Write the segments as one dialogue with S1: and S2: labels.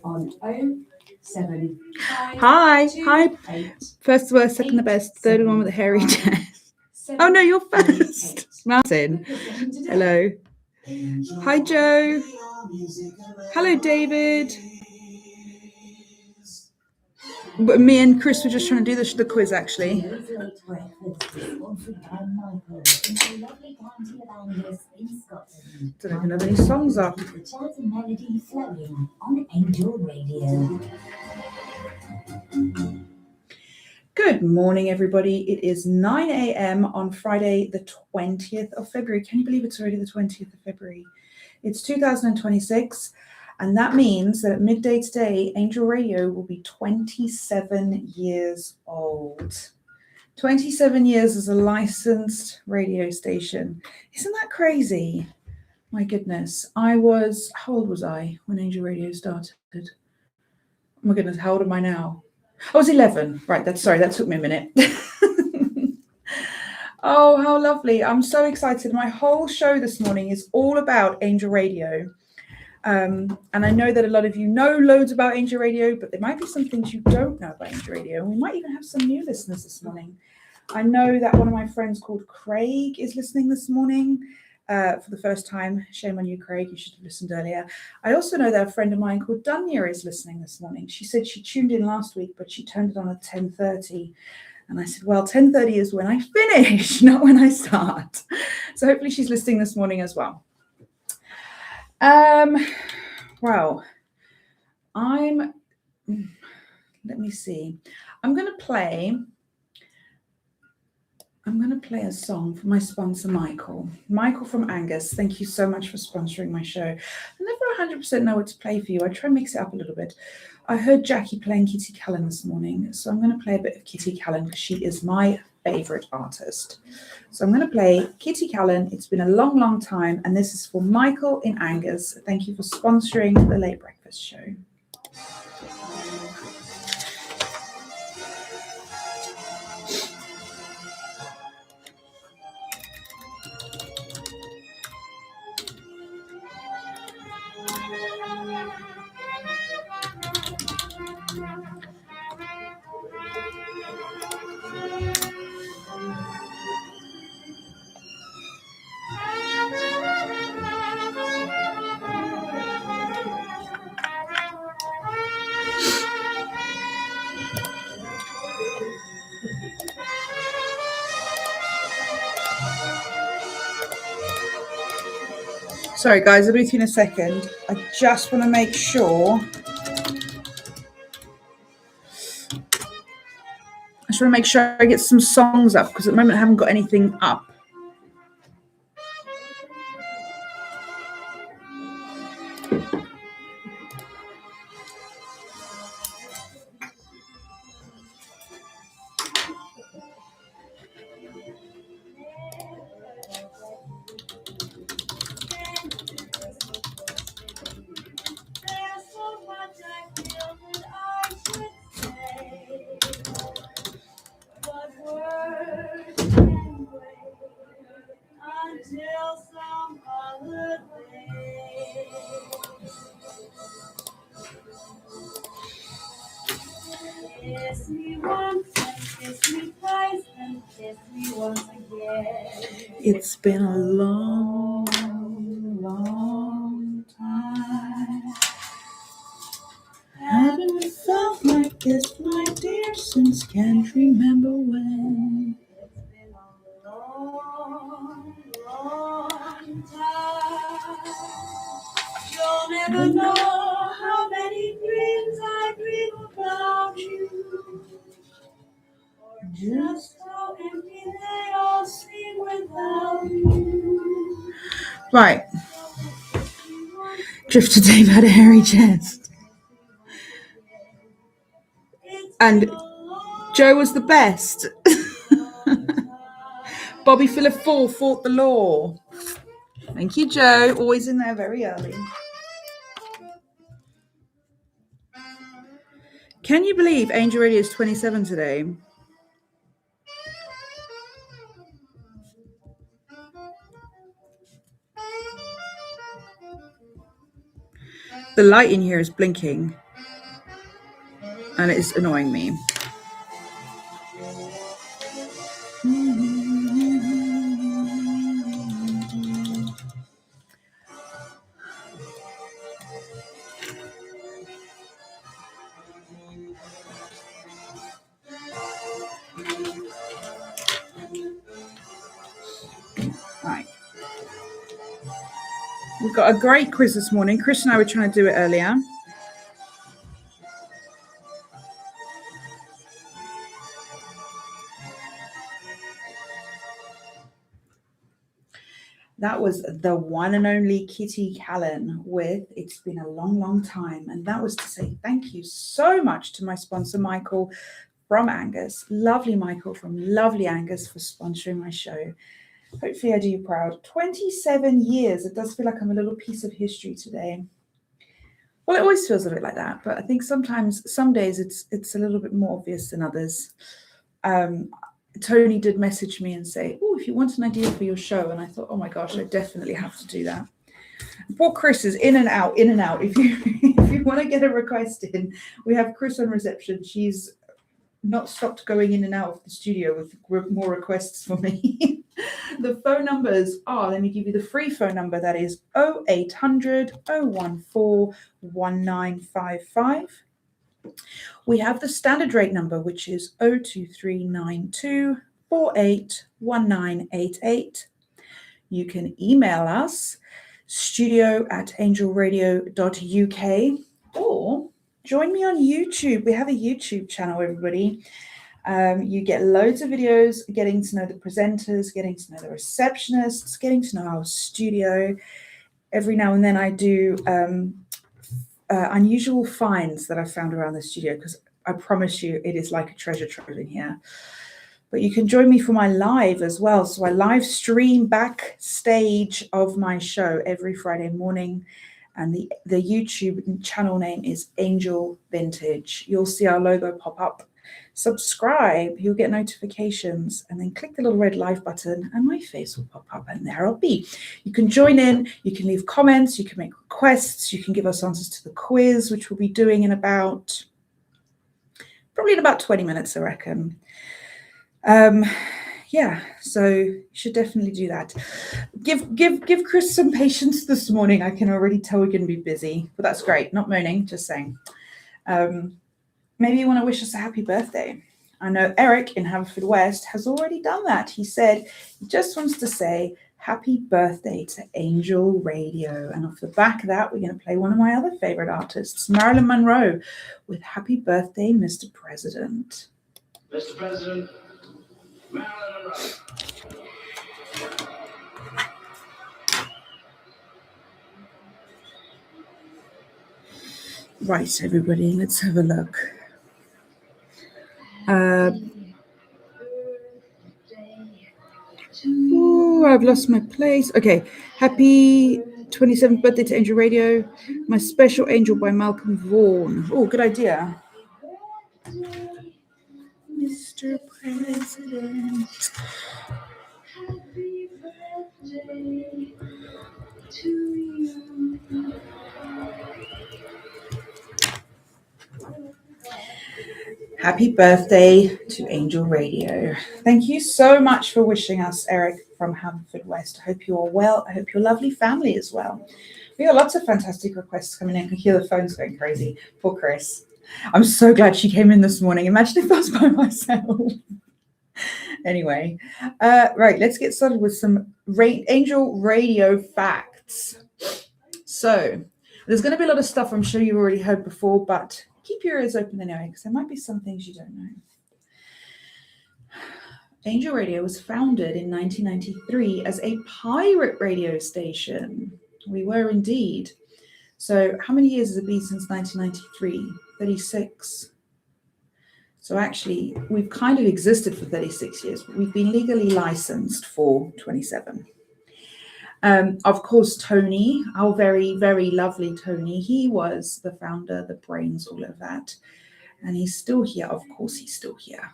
S1: on 075.
S2: Hi. First the worst, second the best, third one with the hairy chest. Oh no, you're first. Martin. Hello. Hi, Joe. Hello, David. But me and Chris were just trying to do the quiz, actually. Don't even have any songs up. Good morning, everybody. It is 9 a.m. on Friday, the 20th of February. Can you believe it's already the 20th of February? It's 2026. And that means that at midday today, Angel Radio will be 27 years old. 27 years as a licensed radio station. Isn't that crazy? My goodness. How old was I when Angel Radio started? Oh my goodness, how old am I now? I was 11. Right, that took me a minute. Oh, how lovely. I'm so excited. My whole show this morning is all about Angel Radio. And I know that a lot of you know loads about Angel Radio, but there might be some things you don't know about Angel Radio. And we might even have some new listeners this morning. I know that one of my friends called Craig is listening this morning for the first time. Shame on you, Craig. You should have listened earlier. I also know that a friend of mine called Dunya is listening this morning. She said she tuned in last week, but she turned it on at 10:30. And I said, well, 10:30 is when I finish, not when I start. So hopefully she's listening this morning as well. Well, let me see. I'm going to play a song for my sponsor, Michael. Michael from Angus, thank you so much for sponsoring my show. I never 100% know what to play for you. I try and mix it up a little bit. I heard Jackie playing Kitty Callan this morning, so I'm going to play a bit of Kitty Callan because she is my favorite artist. So I'm going to play Kitty Callan. It's been a long, long time, and this is for Michael in Angus. Thank you for sponsoring the Late Breakfast Show. Sorry, guys, I'll be with you in a second. I just want to make sure. I get some songs up because at the moment I haven't got anything up. Kiss me once and kiss me twice and kiss me once again. It's been a long, long time. Haven't felt like this, my dear, since can't remember when. It's been a long, long time. You'll never know how many dreams I dream about you, or just how empty they all seem without you. Right. Drifter Dave had a hairy chest. And Joe was the best. Bobby Phillip Fall fought the law. Thank you, Joe. Always in there very early. Can you believe Angel Radio is 27 today? The light in here is blinking and it is annoying me. Right. We've got a great quiz this morning. Chris and I were trying to do it earlier. That was the one and only Kitty Callan with It's Been a Long, Long Time. And that was to say thank you so much to my sponsor, Michael from Angus. Lovely Michael from Lovely Angus for sponsoring my show. Hopefully I do you proud. 27 years. It does feel like I'm a little piece of history today. Well, it always feels a bit like that. But I think sometimes, some days it's a little bit more obvious than others. Tony did message me and say, oh, if you want an idea for your show. And I thought, oh my gosh, I definitely have to do that. Poor Chris is in and out, in and out. If you want to get a request in, we have Chris on reception. She's not stopped going in and out of the studio with more requests for me. The phone numbers are, let me give you the free phone number. That is 0800 014 1955. We have the standard rate number, which is 02392 481988. You can email us, studio@angelradio.uk, or join me on YouTube. We have a YouTube channel, everybody. You get loads of videos, getting to know the presenters, getting to know the receptionists, getting to know our studio. Every now and then I do unusual finds that I found around the studio, because I promise you it is like a treasure trove in here. But you can join me for my live as well. So I live stream backstage of my show every Friday morning. And the YouTube channel name is Angel Vintage. You'll see our logo pop up. Subscribe, you'll get notifications, and then click the little red live button and my face will pop up, and there I'll be. You can join in, you can leave comments, you can make requests, you can give us answers to the quiz, which we'll be doing in about 20 minutes, I reckon. Yeah, so you should definitely do that. Give Chris some patience this morning. I can already tell we're going to be busy, but that's great. Not moaning, just saying. Maybe you want to wish us a happy birthday. I know Eric in Haverfordwest has already done that. He said he just wants to say happy birthday to Angel Radio. And off the back of that, we're going to play one of my other favorite artists, Marilyn Monroe, with Happy Birthday, Mr. President.
S3: Mr. President, Marilyn Monroe.
S2: Right, everybody, let's have a look. I've lost my place. Okay, happy 27th birthday to Angel Radio. My Special Angel by Malcolm Vaughan. Oh, good idea. Mr. President. Happy birthday to you. Happy birthday to Angel Radio. Thank you so much for wishing us, Eric from Haverfordwest. I hope you're well. I hope your lovely family is well. We got lots of fantastic requests coming in. I can hear the phones going crazy. Poor Chris. I'm so glad she came in this morning. Imagine if I was by myself. Anyway, right, let's get started with some Angel Radio facts. So there's going to be a lot of stuff I'm sure you've already heard before, but keep your ears open anyway, because there might be some things you don't know. Angel Radio was founded in 1993 as a pirate radio station. We were indeed. So how many years has it been since 1993? 36. So actually, we've kind of existed for 36 years, but we've been legally licensed for 27. Of course, Tony, our very, very lovely Tony, he was the founder, the brains, all of that. And he's still here. Of course, he's still here.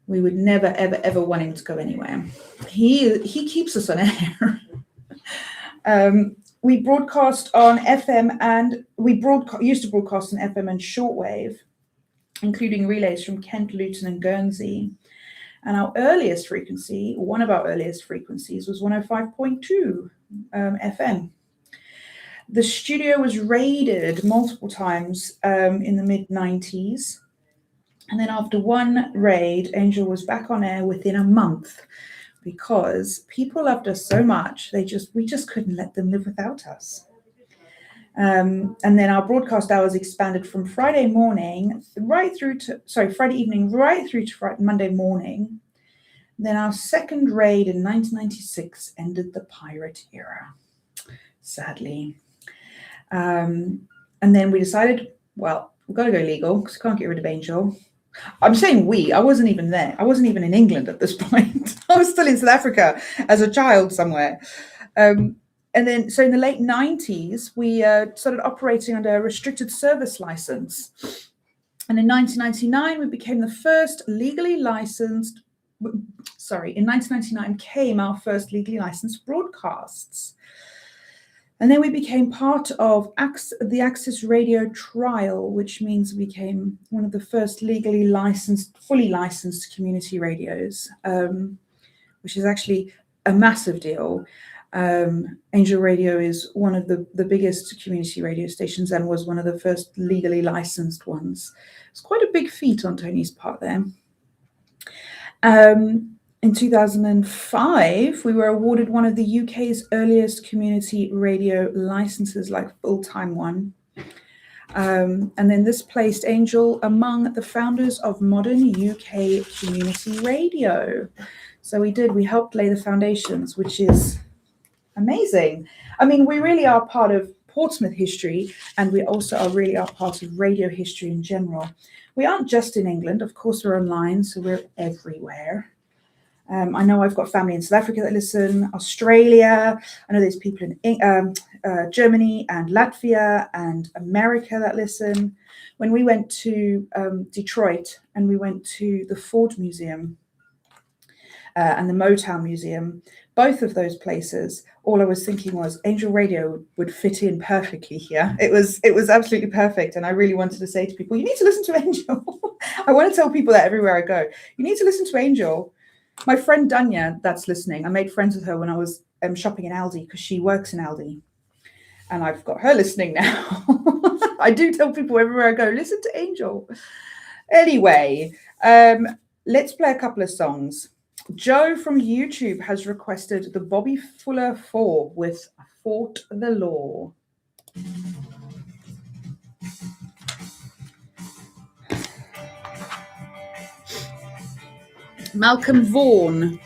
S2: We would never, ever, ever want him to go anywhere. He keeps us on air. we broadcast on FM and used to broadcast on FM and shortwave, including relays from Kent, Luton and Guernsey. And our earliest frequency, one of our earliest frequencies, was 105.2 FM. The studio was raided multiple times in the mid-90s. And then after one raid, Angel was back on air within a month because people loved us so much, we just couldn't let them live without us. And then our broadcast hours expanded from Friday evening right through to Monday morning. Then our second raid in 1996 ended the pirate era, sadly. And then we decided, well, we've got to go legal because we can't get rid of Angel. I'm saying we, I wasn't even there. I wasn't even in England at this point. I was still in South Africa as a child somewhere. And then, so in the late 90s, we started operating under a restricted service license. And in 1999, we became the first legally licensed, in 1999 came our first legally licensed broadcasts. And then we became part of the Access Radio trial, which means we became one of the first legally licensed, fully licensed community radios, which is actually a massive deal. Angel Radio is one of the biggest community radio stations and was one of the first legally licensed ones. It's quite a big feat on Tony's part there. In 2005, we were awarded one of the UK's earliest community radio licenses, like full-time one. And then this placed Angel among the founders of modern UK community radio. So we helped lay the foundations, which is amazing. I mean, we really are part of Portsmouth history, and we also are part of radio history in general. We aren't just in England. Of course, we're online, so we're everywhere. I know I've got family in South Africa that listen, Australia. I know there's people in Germany and Latvia and America that listen. When we went to Detroit and we went to the Ford Museum and the Motown Museum, both of those places, all I was thinking was Angel Radio would fit in perfectly here. It was absolutely perfect. And I really wanted to say to people, you need to listen to Angel. I want to tell people that everywhere I go. You need to listen to Angel. My friend Danya, that's listening, I made friends with her when I was shopping in Aldi because she works in Aldi. And I've got her listening now. I do tell people everywhere I go, listen to Angel. Anyway, let's play a couple of songs. Joe from YouTube has requested the Bobby Fuller 4 with Fought the Law. Malcolm Vaughan.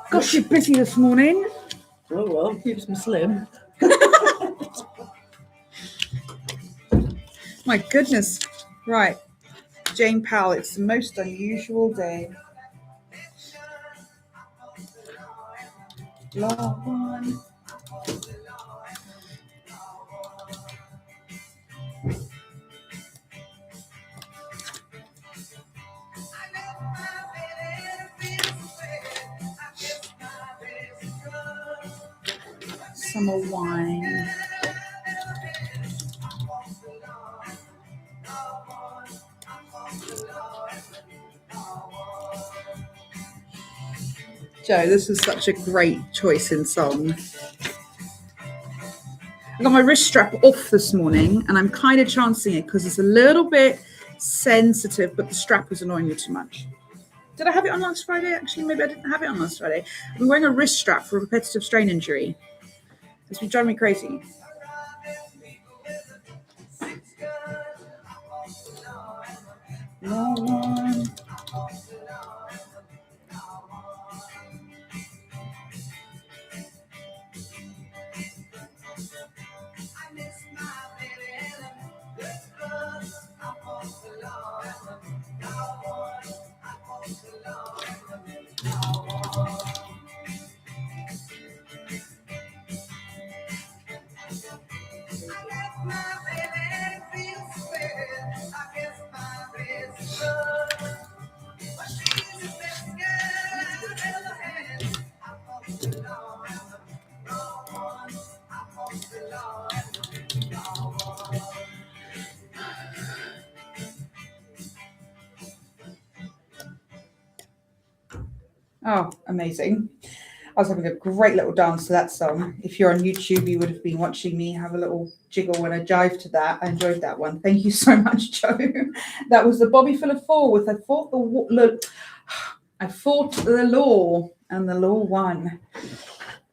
S2: Gosh, you're busy this morning.
S4: Oh, well, keeps me slim.
S2: My goodness. Right. Jane Powell, it's the most unusual day. Love one. Summer wine. Joe, this is such a great choice in song. I got my wrist strap off this morning and I'm kind of chancing it because it's a little bit sensitive, but the strap was annoying me too much. Did I have it on last Friday? Actually, maybe I didn't have it on last Friday. I'm wearing a wrist strap for a repetitive strain injury. It's been driving me crazy. No one. Oh, amazing. I was having a great little dance to that song. If you're on YouTube, you would have been watching me have a little jiggle when I jive to that. I enjoyed that one. Thank you so much, Joe. That was the Bobby Full of Four with I fought the law and the law won.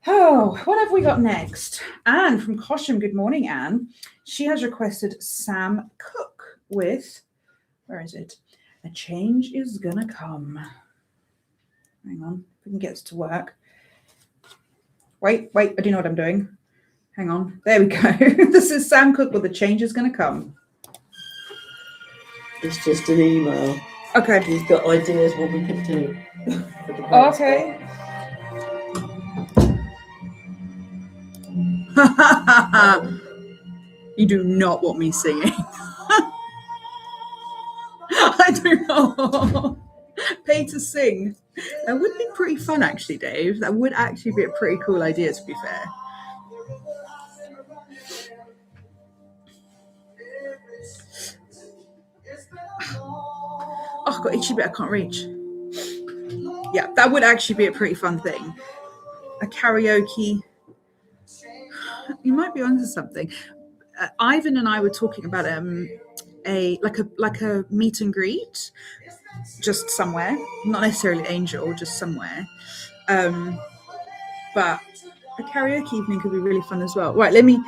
S2: Oh, what have we got next? Anne from Cosham. Good morning, Anne. She has requested Sam Cooke with, where is it? A change is gonna come. Hang on, if we can get this to work. Wait, I do know what I'm doing. Hang on, there we go. This is Sam Cooke with The Change is Gonna Come.
S4: It's just an email.
S2: Okay.
S4: He's got ideas what we could do. For the
S2: Okay. You do not want me singing. I do not. Pay to sing. That would be pretty fun, actually, Dave. That would actually be a pretty cool idea, to be fair. Oh, I've got itchy bit I can't reach. Yeah, that would actually be a pretty fun thing. A karaoke. You might be onto something. Ivan and I were talking about a meet and greet, just somewhere, not necessarily Angel, just somewhere. But a karaoke evening could be really fun as well. Right, let me.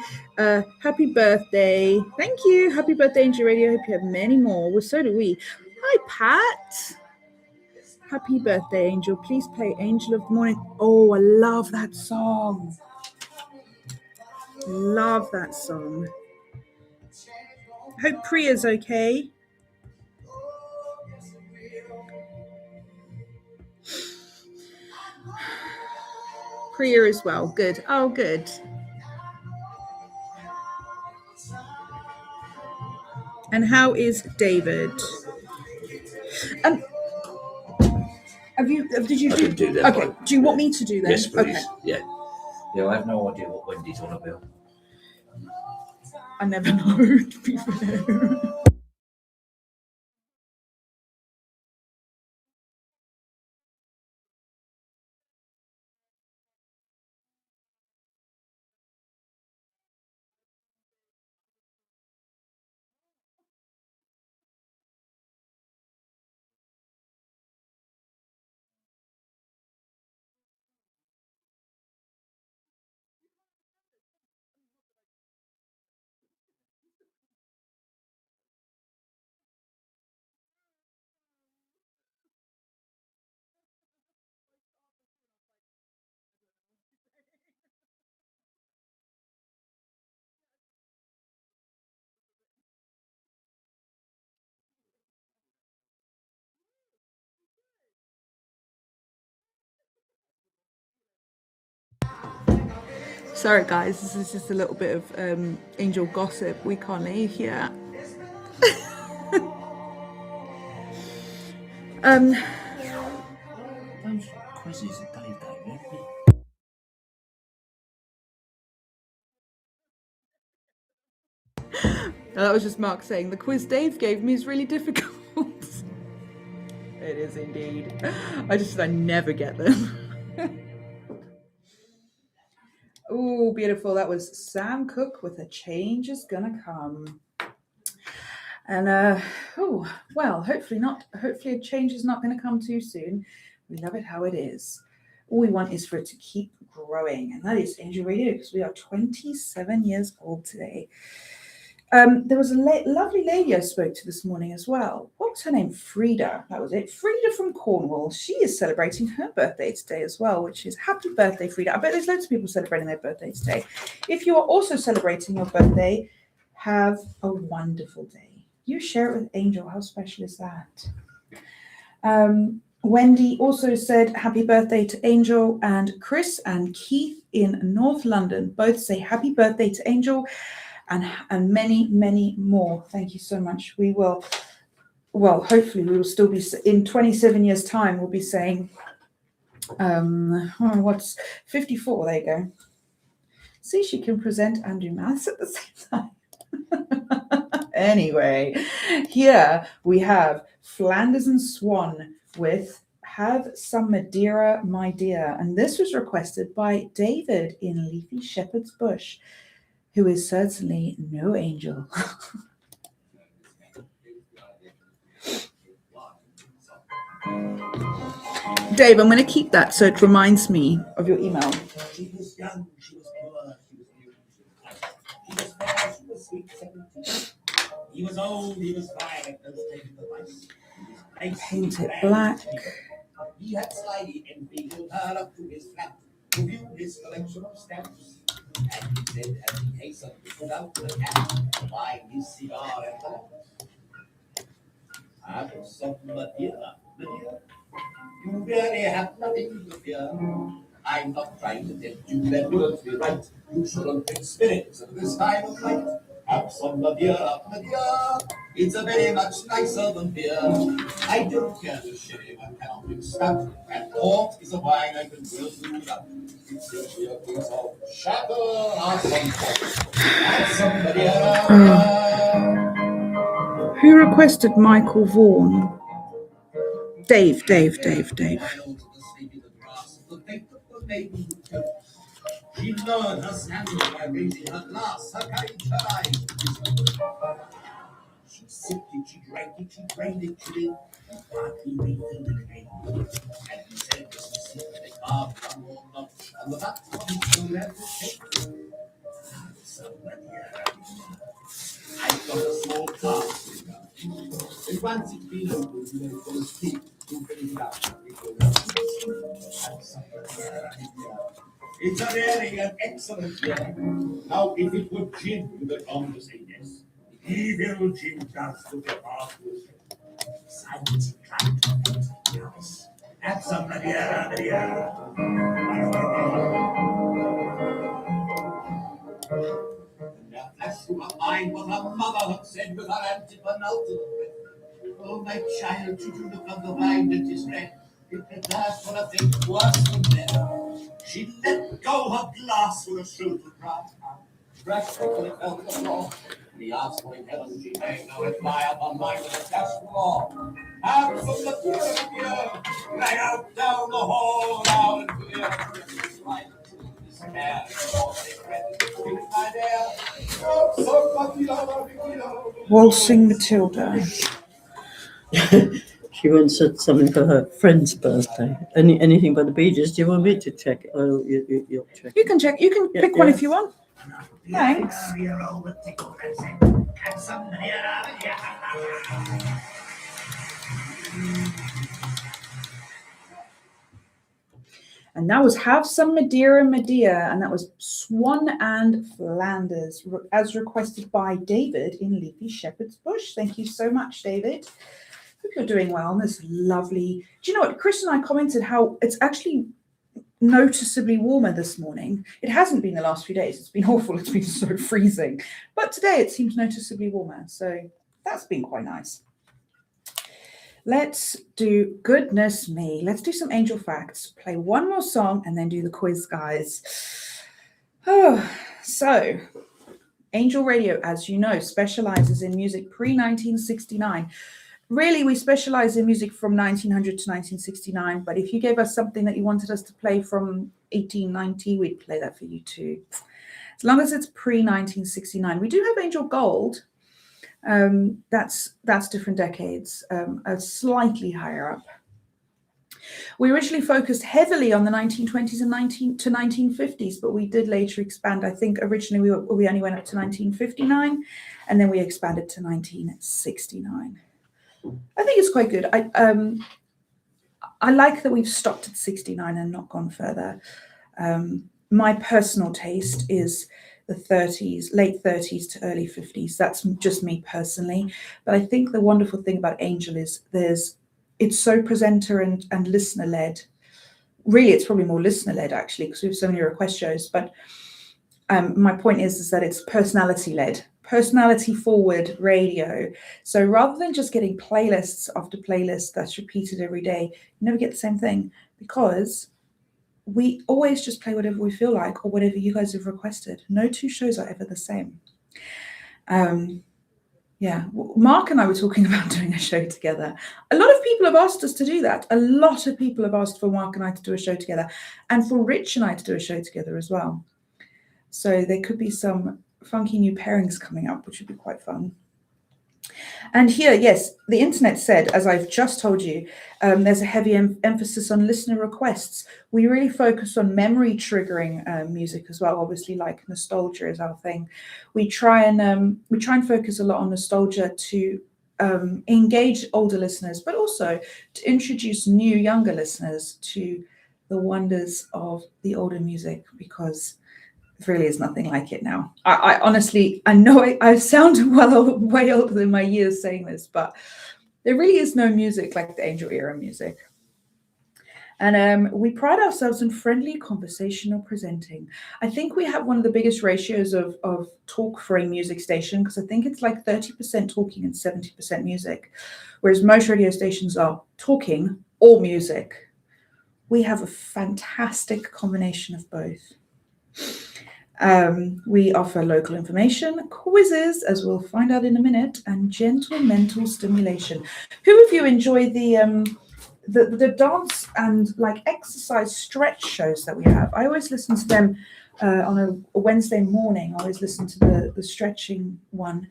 S2: Happy birthday! Thank you. Happy birthday, Angel Radio. Hope you have many more. Well, so do we. Hi, Pat. Happy birthday, Angel. Please play Angel of the Morning. Oh, I love that song. Love that song. Hope Priya's okay. Priya as well. Good. Oh, good. And how is David? Did you
S5: do that?
S2: Okay. Do you want me to do that?
S5: Yes, please.
S2: Okay.
S5: Yeah. I have no idea what Wendy's on about.
S2: I never know, to be fair. Sorry, guys, this is just a little bit of angel gossip we can't leave here.
S5: Those quizzes that Dave gave me.
S2: That was just Mark saying the quiz Dave gave me is really difficult. It is indeed. I never get them. Oh, beautiful. That was Sam Cooke with A Change is Gonna Come. And hopefully a change is not going to come too soon. We love it how it is. All we want is for it to keep growing, and that is Angel Radio, because we are 27 years old today. There was a lovely lady I spoke to this morning as well. What was her name? Frida. That was it. Frida from Cornwall. She is celebrating her birthday today as well, which is happy birthday, Frida. I bet there's loads of people celebrating their birthday today. If you are also celebrating your birthday, have a wonderful day. You share it with Angel. How special is that? Wendy also said happy birthday to Angel, and Chris and Keith in North London both say happy birthday to Angel, and many, many more. Thank you so much. We will, hopefully we will still be, in 27 years time, we'll be saying, what's 54? There you go. See, she can present and do maths at the same time. Anyway, here we have Flanders and Swan with Have Some Madeira, My Dear. And this was requested by David in Leafy Shepherd's Bush, who is certainly no angel. Dave, I'm going to keep that so it reminds me of your email.
S6: She was young, she was pure, she was beautiful. She was fair, she was sweet, 17. He was old, he was violent, no state of the vice.
S2: Paint it black.
S6: He had slyly inveigled her up to his flat to view his collection of stamps. And he said, as he hastened to put out the cap, by his cigar and the lamp, "Have some Madeira, Madeira. You really have nothing to fear. I'm not trying to tempt you, that wouldn't be right. You shouldn't take spirits at this time of night. Have some Madeira, Madeira. It's a very much nicer than beer. I don't care to sherry one cannot be stout, and port is a wine I can well do without. It's simply a case of shatter or some port. Have some Madeira, Madeira."
S2: Who requested Michael Vaughan? Dave.
S6: She learned her standard by raising her glass, her courage, her eyes. She sipped it, she drank it, she drained it, she did. And partly refilled it again. And he said, this was simply carved one more notch, and the back one so left to take. Somebody I've got a small task with her. And once it's been opened, you know, for the speak to finish it out. It's a really an excellent year. Now, if it were Jim you would come to say yes, evil Jim does to the heart with him. Silence inclined to think yes. Have some Madeira. And there flashed through her mind what her mother had said with her antipenultimate breath. Oh, my child, should you look on the blind and distress, it prepares for a thing worse than death. She let go her glass with a shriek of cry. Fresh till it fell to the floor. And he asked what in heaven she made no reply upon mine with a cash floor. Out from the pure rang out down the hall, loud and clear. Right despair, for secret, speak my dear. Oh, somebody love,
S2: Waltzing Matilda.
S4: She once said something for her friend's birthday. Anything but the Bee Gees. Do you want me to check? Oh, you'll check.
S2: You can check. You can pick one if you want. Thanks. And that was Have Some Madeira, and that was Swan and Flanders, as requested by David in Leafy Shepherd's Bush. Thank you so much, David. Hope you're doing well on this lovely. Do you know what? Chris and I commented how it's actually noticeably warmer this morning. It hasn't been the last few days. It's been awful. It's been so freezing. But today it seems noticeably warmer. So that's been quite nice. Let's do, goodness me, let's do some angel facts, play one more song and then do the quiz, guys. Oh, so Angel Radio, as you know, specializes in music pre-1969. Really, we specialize in music from 1900 to 1969, but if you gave us something that you wanted us to play from 1890, we'd play that for you too. As long as it's pre-1969. We do have Angel Gold. That's different decades, slightly higher up. We originally focused heavily on the 1920s and 1950s, but we did later expand. I think originally we only went up to 1959, and then we expanded to 1969. I think it's quite good. I like that we've stopped at 69 and not gone further. My personal taste is the 30s, late 30s to early 50s. That's just me personally. But I think the wonderful thing about Angel is it's so presenter and listener led. Really, it's probably more listener led actually, because we have so many request shows. But my point is that it's personality led, personality forward radio. So rather than just getting playlists after playlist that's repeated every day, you never get the same thing, because we always just play whatever we feel like or whatever you guys have requested. No two shows are ever the same. Yeah, Mark and I were talking about doing a show together. A lot of people have asked us to do that. A lot of people have asked for Mark and I to do a show together, and for Rich and I to do a show together as well. So there could be some funky new pairings coming up, which would be quite fun. And here, yes, the internet said, as I've just told you, there's a heavy emphasis on listener requests. We really focus on memory triggering music as well. Obviously, like nostalgia is our thing. We try and focus a lot on nostalgia to engage older listeners, but also to introduce new, younger listeners to the wonders of the older music, because there really is nothing like it now. I honestly, I know I sound way older than my years saying this, but there really is no music like the Angel era music. And we pride ourselves in friendly conversational presenting. I think we have one of the biggest ratios of talk for a music station, because I think it's like 30% talking and 70% music, whereas most radio stations are talking or music. We have a fantastic combination of both. We offer local information, quizzes, as we'll find out in a minute, and gentle mental stimulation. Who of you enjoy the dance and like exercise stretch shows that we have? I always listen to them on a Wednesday morning. I always listen to the stretching one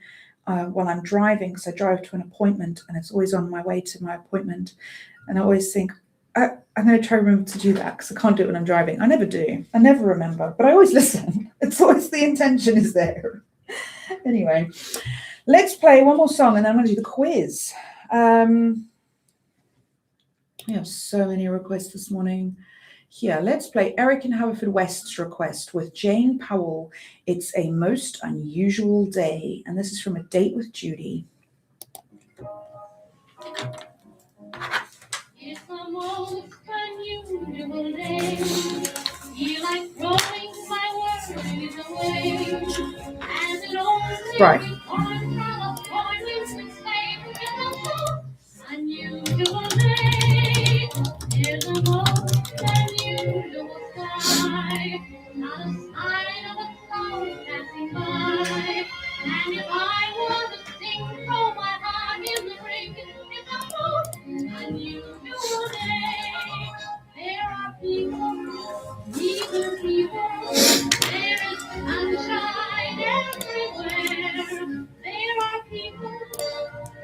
S2: while I'm driving, because I drive to an appointment and it's always on my way to my appointment. And I always think, I'm going to try to remember to do that, because I can't do it when I'm driving. I never do. I never remember, but I always listen. It's always the intention is there. Anyway, let's play one more song and then I'm going to do the quiz. We have so many requests this morning. Here, let's play Eric in Haverfordwest's request with Jane Powell. It's a most unusual day. And this is from A Date with Judy.
S7: It's the most unusual day. Feel like throwing my worries away. As it always
S2: Right.
S7: Unusual day. There's a most unusual sky. Not a sign of a cloud passing by. And if I were to sing from my heart in the ring, it's a most unusual day. There are people, even people. There is sunshine everywhere. There are people,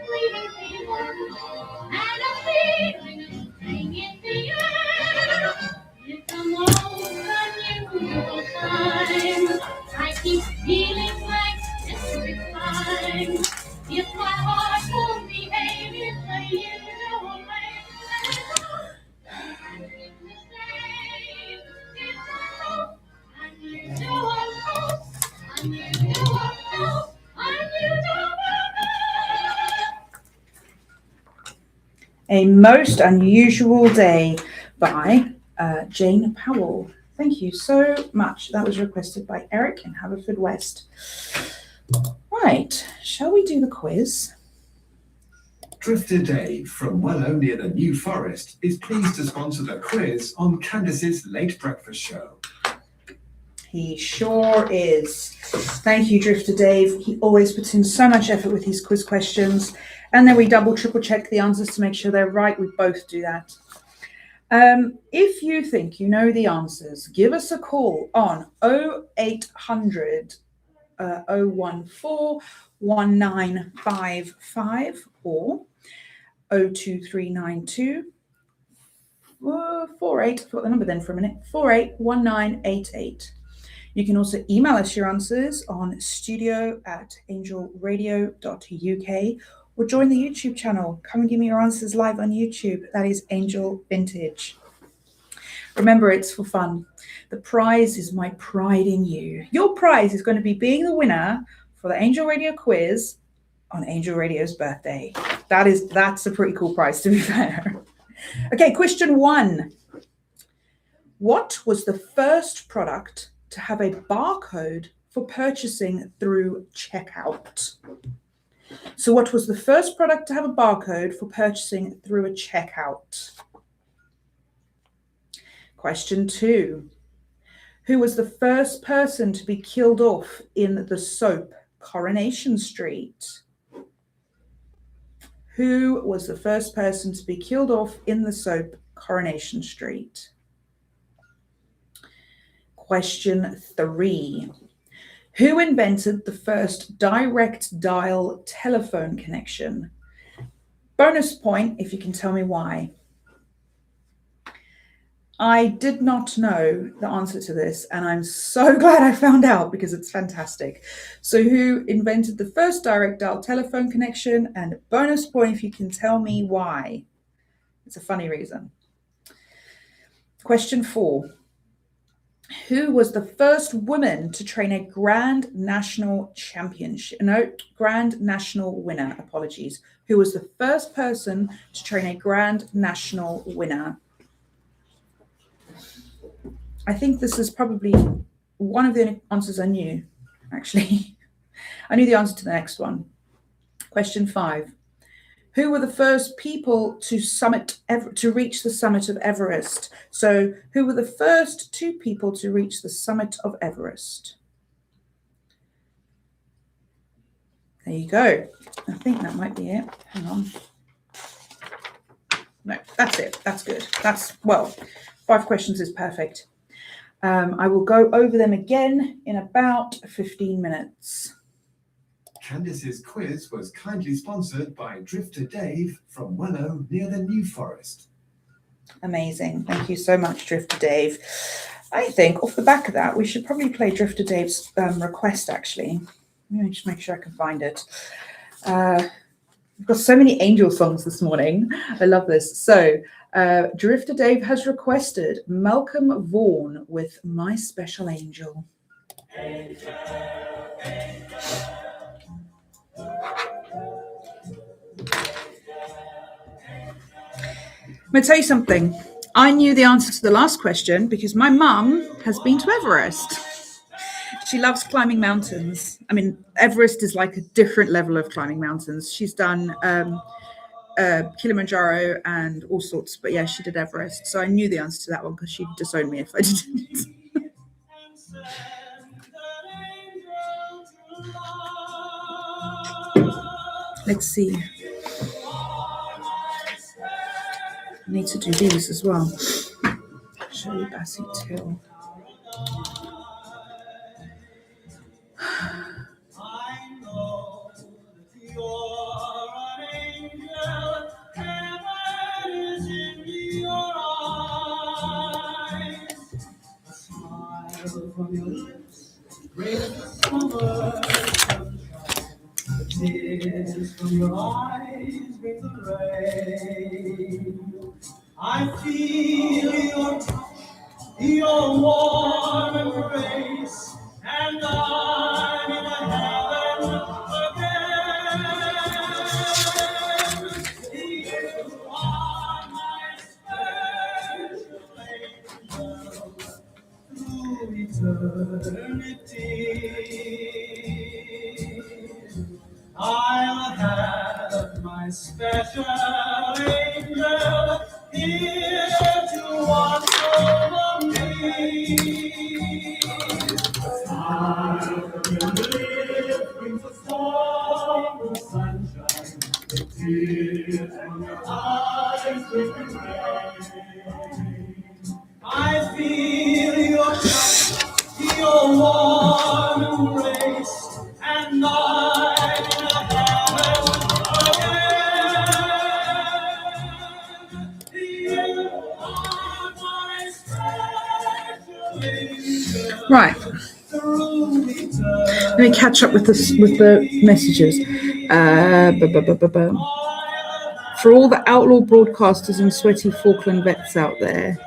S7: leaving people, and a feeling of staying in the air. It's a most unusual time. I keep feeling like every time. If my heart won't behave in the usual way, and if we say it's a most
S2: A Most Unusual Day by Jane Powell. Thank you so much. That was requested by Eric in Haverfordwest. Right, shall we do the quiz?
S8: Drifter Dave from Wellow near the New Forest is pleased to sponsor the quiz on Candis's Late Breakfast Show.
S2: He sure is. Thank you, Drifter Dave. He always puts in so much effort with his quiz questions. And then we double, triple check the answers to make sure they're right. We both do that. If you think you know the answers, give us a call on 0800 014 1955 or 02392 48, I've got the number then for a minute, 481988. You can also email us your answers on studio@angelradio.uk or join the YouTube channel. Come and give me your answers live on YouTube. That is Angel Vintage. Remember, it's for fun. The prize is my pride in you. Your prize is going to be being the winner for the Angel Radio quiz on Angel Radio's birthday. That's a pretty cool prize, to be fair. Okay, question 1. What was the first product to have a barcode for purchasing through checkout? So what was the first product to have a barcode for purchasing through a checkout? Question 2. Who was the first person to be killed off in the soap Coronation Street? Who was the first person to be killed off in the soap Coronation Street? Question 3. Who invented the first direct dial telephone connection? Bonus point if you can tell me why. I did not know the answer to this, and I'm so glad I found out because it's fantastic. So who invented the first direct dial telephone connection? And bonus point if you can tell me why. It's a funny reason. Question 4. Who was the first woman to train a Grand National winner? Apologies. Who was the first person to train a Grand National winner? I think this is probably one of the answers I knew, actually. I knew the answer to the next one. Question 5. Who were the first people to reach the summit of Everest? So who were the first 2 people to reach the summit of Everest? There you go. I think that might be it. Hang on. No, that's it. That's good. 5 questions is perfect. I will go over them again in about 15 minutes.
S8: Candis's quiz was kindly sponsored by Drifter Dave from Wellow near the New Forest.
S2: Amazing. Thank you so much, Drifter Dave. I think off the back of that, we should probably play Drifter Dave's request, actually. Let me just make sure I can find it. We've got so many angel songs this morning. I love this. So Drifter Dave has requested Malcolm Vaughan with My Special Angel. I'm going to tell you something. I knew the answer to the last question because my mum has been to Everest. She loves climbing mountains. I mean, Everest is like a different level of climbing mountains. She's done Kilimanjaro and all sorts, but yeah, she did Everest. So I knew the answer to that one because she'd disown me if I didn't. Let's see. I need to do these as well. Show you Bassie Till.
S6: Tears from your eyes bring the rain. I feel your touch, your warm embrace, and I'm in heaven again. You are my special angel through eternity. I'll have my special angel here to watch over me. Smile from your lips brings a storm of sunshine. The tears from your eyes bring the rain. I feel your touch, your warm embrace, and
S2: Right. Let me catch up with the messages. For all the outlaw broadcasters and sweaty Falkland vets out there.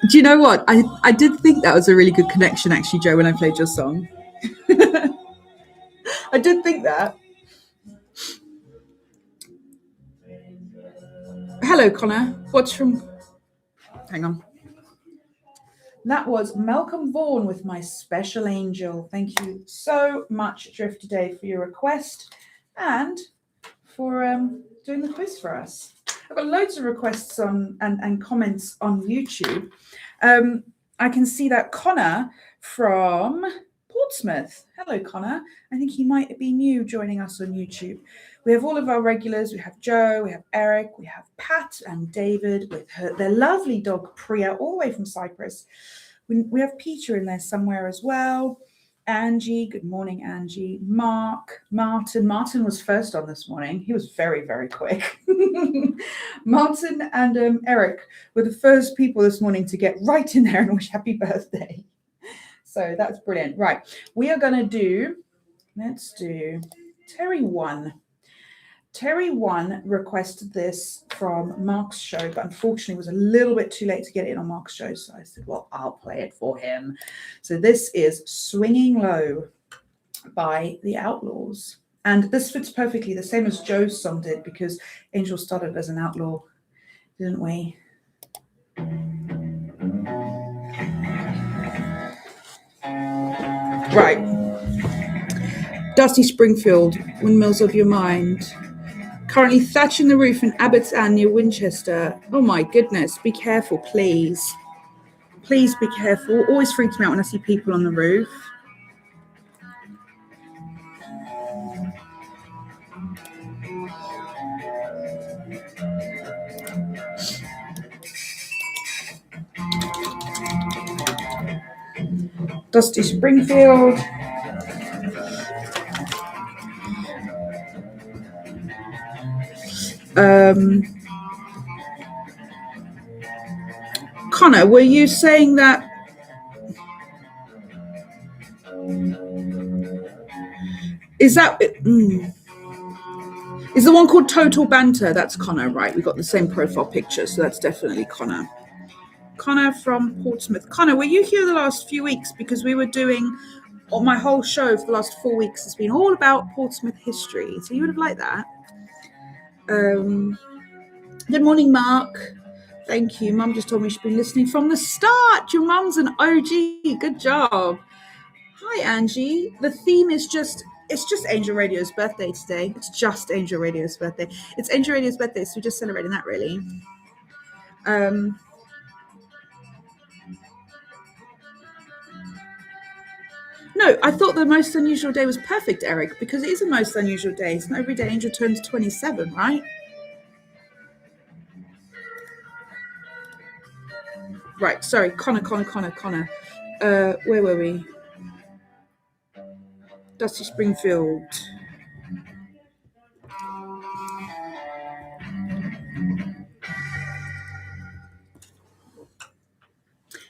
S2: Do you know what? I did think that was a really good connection, actually, Joe, when I played your song. I did think that. Hello, Connor. What's from... Hang on. That was Malcolm Vaughan with My Special Angel. Thank you so much, Drifter Dave, for your request and for doing the quiz for us. I've got loads of requests on and comments on YouTube. I can see that Connor from Portsmouth. Hello, Connor. I think he might be new joining us on YouTube. We have all of our regulars. We have Joe, we have Eric, we have Pat and David with their lovely dog Priya, all the way from Cyprus. We have Peter in there somewhere as well. Angie, good morning, Angie. Martin was first on this morning. He was very, very quick. Martin and Eric were the first people this morning to get right in there and wish happy birthday. So that's brilliant. Right, we are going to do, let's do Terry 1. Terry 1 requested this from Mark's show, but unfortunately it was a little bit too late to get it in on Mark's show. So I said, well, I'll play it for him. So this is Swinging Low by The Outlaws. And this fits perfectly, the same as Joe's song did, because Angel started as an outlaw, didn't we? Right. Dusty Springfield, Windmills of Your Mind. Currently thatching the roof in Abbott's Ann near Winchester. Oh my goodness, be careful, please. Please be careful. Always freaks me out when I see people on the roof. Dusty Springfield. Connor, were you saying that is the one called Total Banter? That's Connor, right? We got the same profile picture, so that's definitely Connor. Connor from Portsmouth. Connor, were you here the last few weeks? Because we were doing, my whole show for the last 4 weeks has been all about Portsmouth history, so you would have liked that. Good morning, Mark. Thank you. Mum just told me she's been listening from the start. Your mum's an OG. Good job. Hi, Angie. The theme is it's just Angel Radio's birthday today. It's just Angel Radio's birthday. It's Angel Radio's birthday, so we're just celebrating that, really. No, I thought the most unusual day was perfect, Eric, because it is a most unusual day. It's not every day Angel turns 27, right? Right, sorry, Connor. Where were we? Dusty Springfield.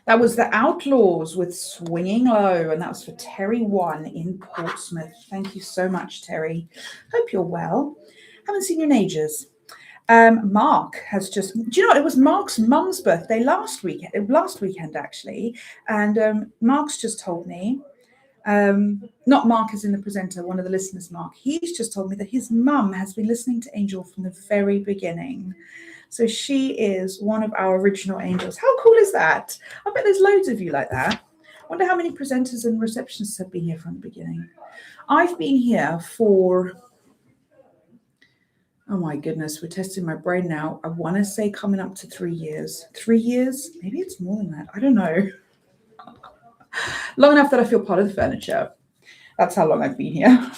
S2: That was The Outlaws with Swinging Low, and that was for Terry 1 in Portsmouth. Thank you so much, Terry. Hope you're well. Haven't seen you in ages. Mark has just, do you know what? It was Mark's mum's birthday last weekend actually. And Mark's just told me, not Mark as in the presenter, one of the listeners, Mark, he's just told me that his mum has been listening to Angel from the very beginning. So she is one of our original angels. How cool is that? I bet there's loads of you like that. I wonder how many presenters and receptionists have been here from the beginning. I've been here for, oh my goodness, we're testing my brain now. I want to say coming up to 3 years. 3 years? Maybe it's more than that. I don't know. Long enough that I feel part of the furniture. That's how long I've been here.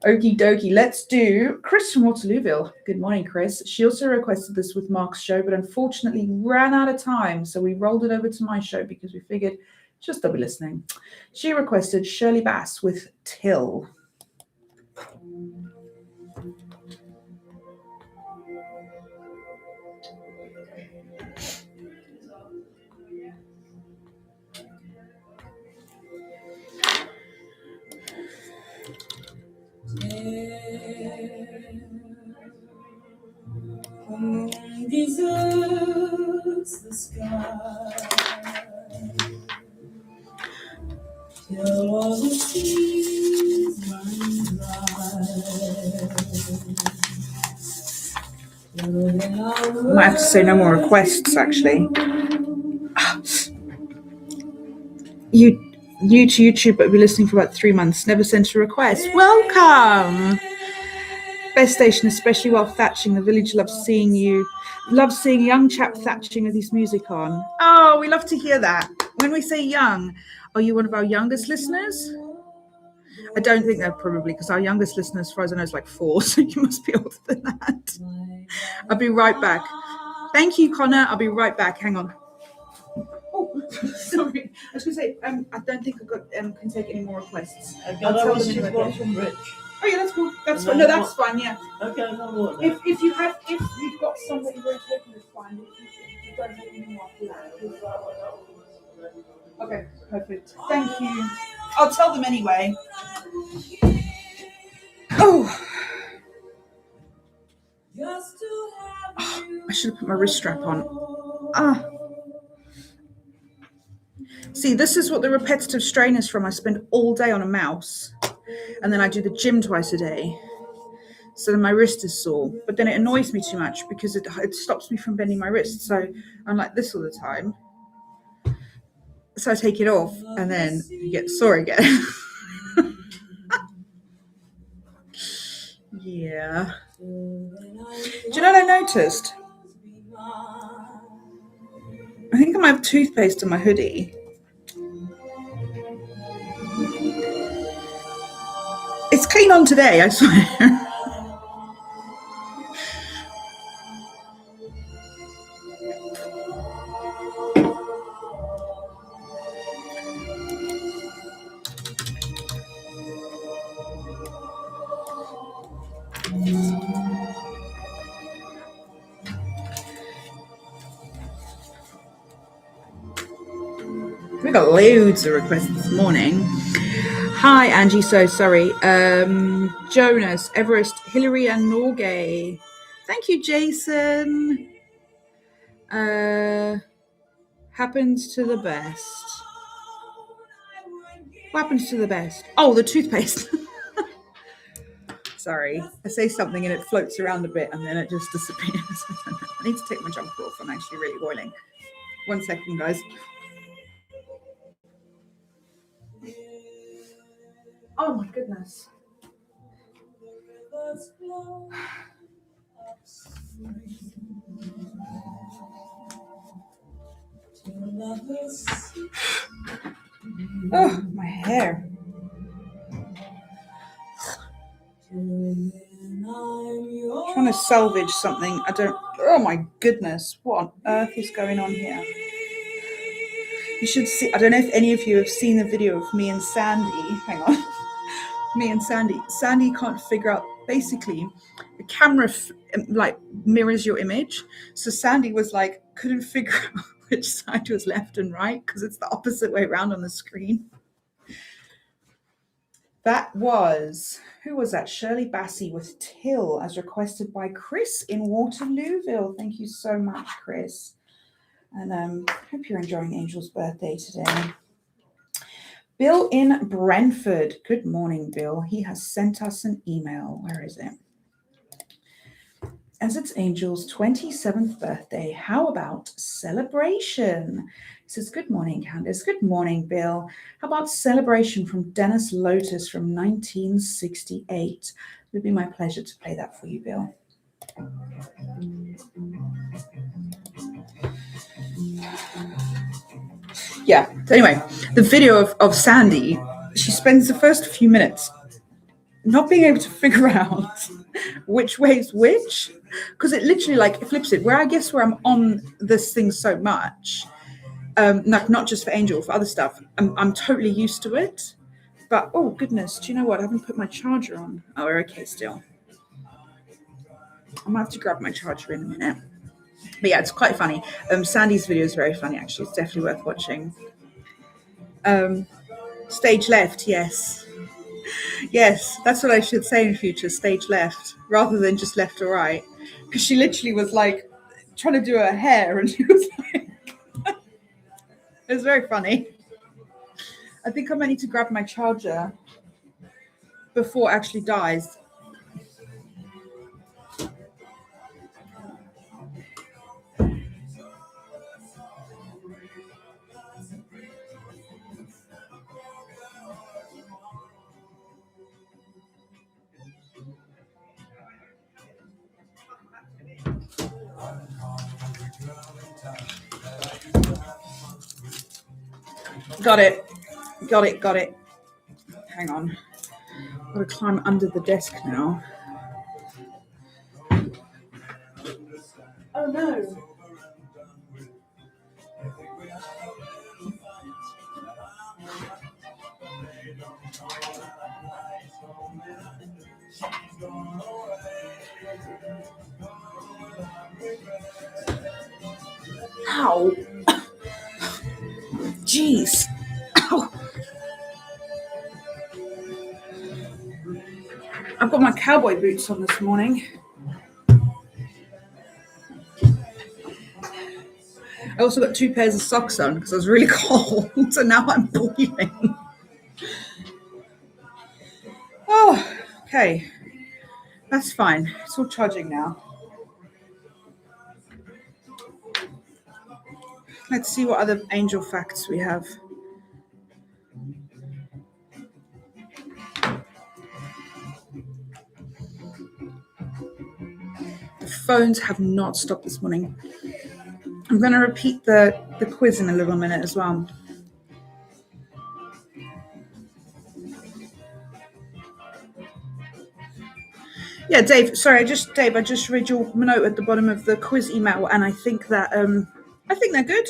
S2: Okie dokie. Let's do Chris from Waterlooville. Good morning, Chris. She also requested this with Mark's show, but unfortunately ran out of time. So we rolled it over to my show because we figured just they'll be listening. She requested Shirley Bass with Till.
S9: The moon deserts the sky till all the seas run dry.
S2: I might have to say no more requests, actually. New to YouTube, but be listening for about 3 months. Never sent a request. Welcome. Best station, especially while thatching. The village loves seeing you. Loves seeing a young chap thatching with his music on. Oh, we love to hear that. When we say young, are you one of our youngest listeners? I don't think they're probably, because our youngest listener, as far as I know, is like 4, so you must be older than that. I'll be right back. Thank you, Connor. I'll be right back. Hang on. Oh, sorry. I was going to say, I don't think I can take any more requests.
S4: Okay,
S2: I'll
S4: that
S2: tell
S4: was
S2: them
S4: just
S2: anyway.
S4: one from Rich.
S2: Oh yeah, that's cool. That's
S4: And
S2: fine.
S4: then
S2: No, that's
S4: what-
S2: fine. Yeah.
S4: Okay, no more.
S2: If you've got some that you won't take, it's fine. If you don't take any more, okay, perfect. Thank you. I'll tell them anyway. Oh. I should have put my wrist strap on. See, this is what the repetitive strain is from. I spend all day on a mouse, and then I do the gym twice a day. So then my wrist is sore, but then it annoys me too much because it stops me from bending my wrist. So I'm like this all the time. So I take it off, and then you get sore again. Yeah. Do you know what I noticed? I think I might have toothpaste in my hoodie. It's clean on today, I swear. We got loads of requests this morning. Hi, Angie. So sorry. Jonas, Everest, Hillary, and Norgay. Thank you, Jason. Happens to the best. What happens to the best? Oh, the toothpaste. Sorry. I say something and it floats around a bit and then it just disappears. I need to take my jumper off. I'm actually really boiling. 1 second, guys. Oh my goodness. Oh, my hair. Trying to salvage something. Oh my goodness. What on earth is going on here? You should see. I don't know if any of you have seen the video of me and Sandy. Hang on. Me and Sandy. Sandy can't figure out. Basically, the camera mirrors your image. So Sandy was like, couldn't figure out which side was left and right because it's the opposite way around on the screen. That was, who was that? Shirley Bassey with Till, as requested by Chris in Waterlooville. Thank you so much, Chris. And hope you're enjoying Angel's birthday today. Bill in Brentford. Good morning, Bill. He has sent us an email. Where is it? As it's Angel's 27th birthday, how about celebration? He says, good morning, Candis. Good morning, Bill. How about celebration from Dennis Lotus from 1968? It would be my pleasure to play that for you, Bill. Yeah, so anyway, the video of Sandy, she spends the first few minutes not being able to figure out which way is which, because it literally like flips it. Where I'm on this thing so much, not just for Angel, for other stuff, I'm totally used to it. But oh goodness, do you know what? I haven't put my charger on. Oh, we're okay still. I might have to grab my charger in a minute. But yeah, it's quite funny. Sandy's video is very funny, actually. It's definitely worth watching. Stage left, yes. Yes, that's what I should say in future, stage left, rather than just left or right. Because she literally was like trying to do her hair and she was like, it was very funny. I think I might need to grab my charger before it actually dies. Got it. Hang on. I've got to climb under the desk now. Oh no. Ow. Jeez. Ow. I've got my cowboy boots on this morning. I also got 2 pairs of socks on because I was really cold, so now I'm boiling. Oh, okay. That's fine. It's all charging now. Let's see what other angel facts we have. The phones have not stopped this morning. I'm going to repeat the quiz in a little minute as well. Yeah, Dave. Sorry, I just read your note at the bottom of the quiz email, and I think that they're good.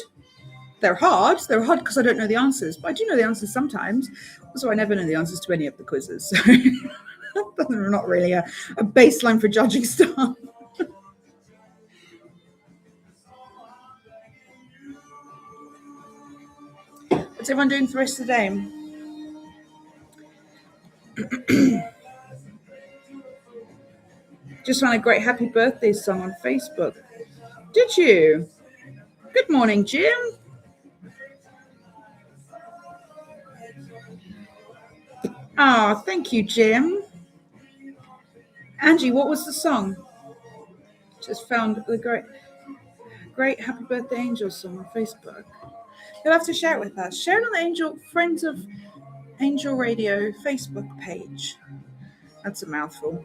S2: They're hard. They're hard because I don't know the answers, but I do know the answers sometimes. Also, I never know the answers to any of the quizzes, so they're not really a baseline for judging stuff. What's everyone doing for the rest of the day? Just found a great happy birthday song on Facebook. Did you? Good morning, Jim. Oh, thank you, Jim. Angie, what was the song? Just found the great happy birthday angel song on Facebook. You'll have to share it with us. Share it on the Angel Friends of Angel Radio Facebook page. That's a mouthful.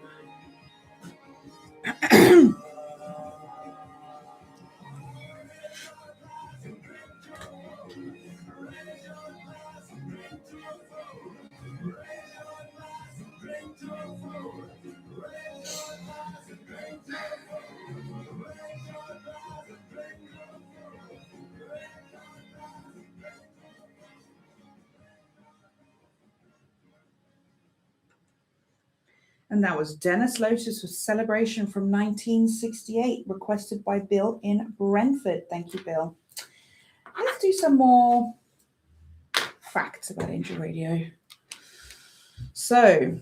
S2: And that was Dennis Lotus with Celebration from 1968, requested by Bill in Brentford. Thank you, Bill. Let's do some more facts about Angel Radio. So,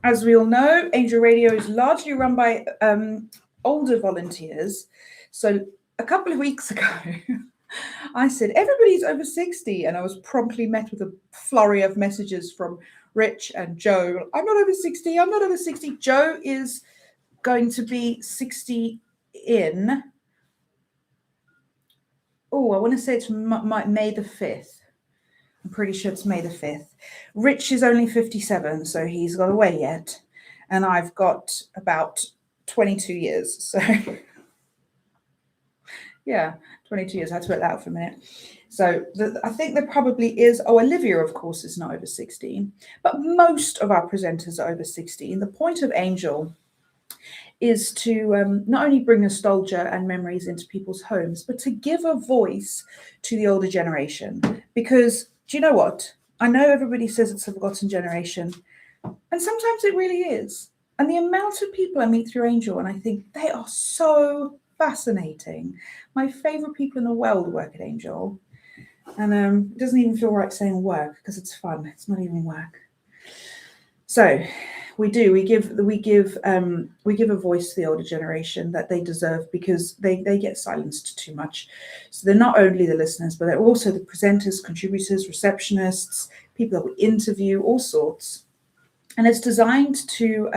S2: as we all know, Angel Radio is largely run by older volunteers. So a couple of weeks ago, I said, everybody's over 60. And I was promptly met with a flurry of messages from Rich and Joe. I'm not over 60. I'm not over 60. Joe is going to be 60 in. Oh, I want to say it's May the 5th. I'm pretty sure it's May the 5th. Rich is only 57, so he's got away yet. And I've got about 22 years. So, yeah, 22 years. I had to work that out for a minute. So I think there probably is, Olivia, of course, is not over 16. But most of our presenters are over 16. The point of Angel is to not only bring nostalgia and memories into people's homes, but to give a voice to the older generation. Because, do you know what? I know everybody says it's a forgotten generation, and sometimes it really is. And the amount of people I meet through Angel, and I think they are so fascinating. My favorite people in the world work at Angel. And it doesn't even feel right saying work because it's fun. It's not even work. So we give a voice to the older generation that they deserve, because they get silenced too much. So they're not only the listeners, but they're also the presenters, contributors, receptionists, people that we interview, all sorts. And it's designed to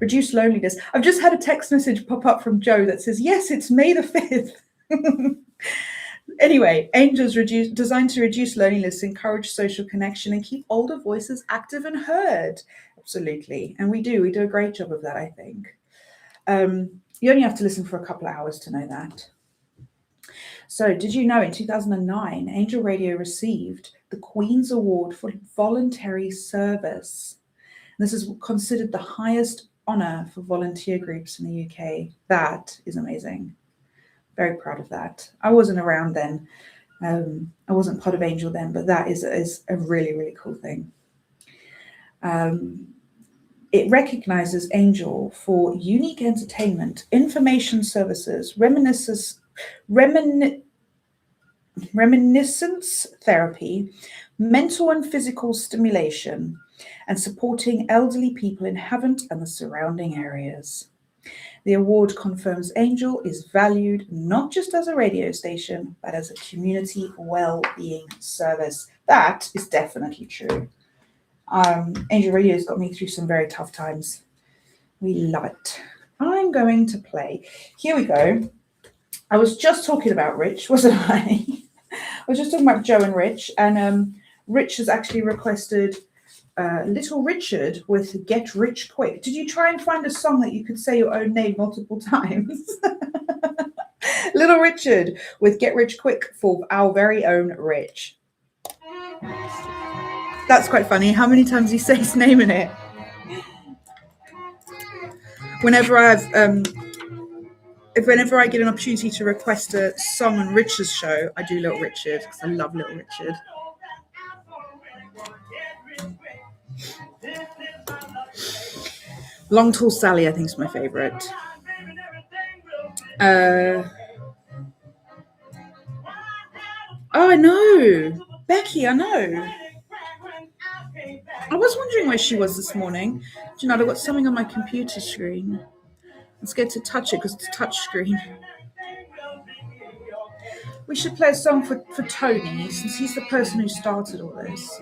S2: reduce loneliness. I've just had a text message pop up from Joe that says, yes, it's May the 5th. Anyway, Angel's designed to reduce loneliness, encourage social connection, and keep older voices active and heard. Absolutely. And we do a great job of that, I think. You only have to listen for a couple of hours to know that. So did you know in 2009, Angel Radio received the Queen's Award for Voluntary Service. This is considered the highest honour for volunteer groups in the UK. That is amazing. Very proud of that. I wasn't around then. I wasn't part of Angel then, but that is a really, really cool thing. It recognises Angel for unique entertainment, information services, reminiscence therapy, mental and physical stimulation, and supporting elderly people in Havant and the surrounding areas. The award confirms Angel is valued not just as a radio station, but as a community well-being service. That is definitely true. Angel Radio has got me through some very tough times. We love it. I'm going to play. Here we go. I was just talking about Rich, wasn't I? I was just talking about Joe and Rich, and Rich has actually requested Little Richard with Get Rich Quick. Did you try and find a song that you could say your own name multiple times? Little Richard with Get Rich Quick for our very own Rich. That's quite funny. How many times he says his name in it? Whenever I get an opportunity to request a song on Richard's show, I do Little Richard because I love Little Richard. Long Tall Sally, I think, is my favourite. Oh, I know. Becky, I know. I was wondering where she was this morning. Do you know, I've got something on my computer screen. I'm scared to touch it because it's a touch screen. We should play a song for Tony, since he's the person who started all this.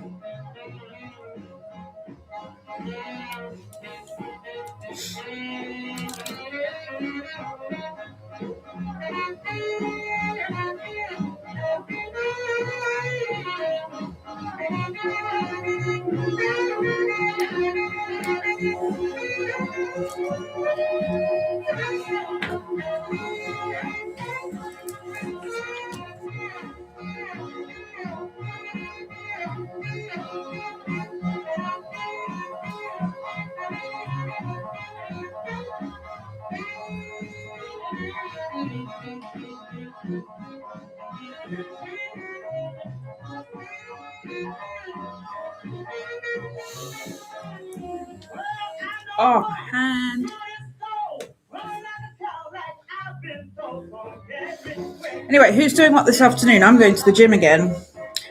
S2: Oh, my hand. Anyway, who's doing what this afternoon? I'm going to the gym again.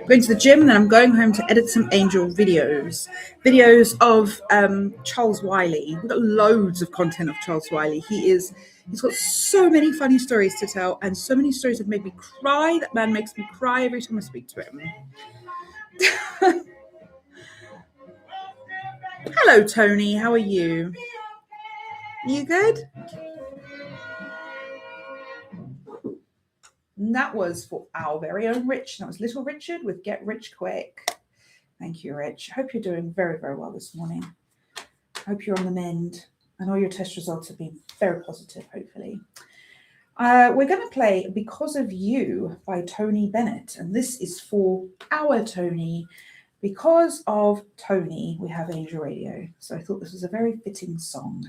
S2: I'm going to the gym and then I'm going home to edit some Angel videos. Videos of Charles Wiley. We've got loads of content of Charles Wiley. He's got so many funny stories to tell and so many stories that make me cry. That man makes me cry every time I speak to him. Hello, Tony. How are you? You good? And that was for our very own Rich. That was Little Richard with Get Rich Quick. Thank you, Rich. I hope you're doing very, very well this morning. I hope you're on the mend. And all your test results have been very positive, hopefully. We're going to play Because of You by Tony Bennett. And this is for our Tony. Because of Tony, we have Angel Radio. So I thought this was a very fitting song.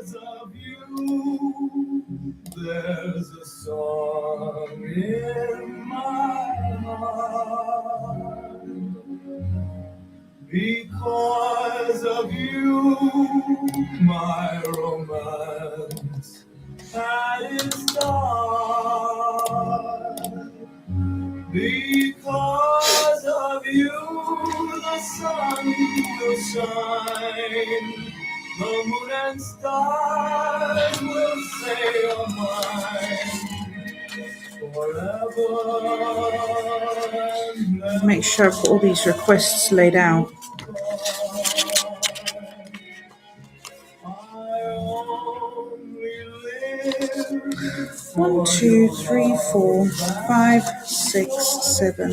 S9: Because of you, there's a song in my heart. Because of you, my romance had its start. Because of you, the sun will shine. The moon and stars will say you're mine forever.
S2: Make sure I've got all these requests laid out. 1, 2, 3, 4, 5, 6, 7,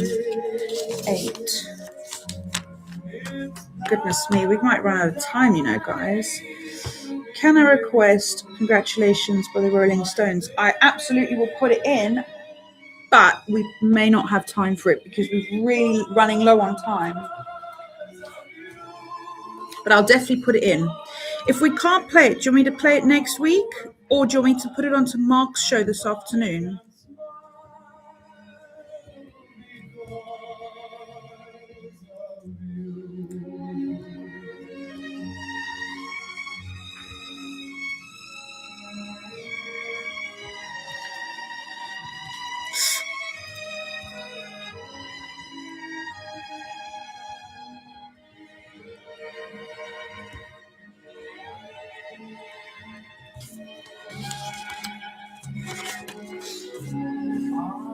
S2: 8. goodness me, we might run out of time, you know, guys. Can I request congratulations by the Rolling Stones? I absolutely will put it in, but we may not have time for it because we're really running low on time. But I'll definitely put it in. If we can't play it, do you want me to play it next week? Or do you want me to put it onto Mark's show this afternoon?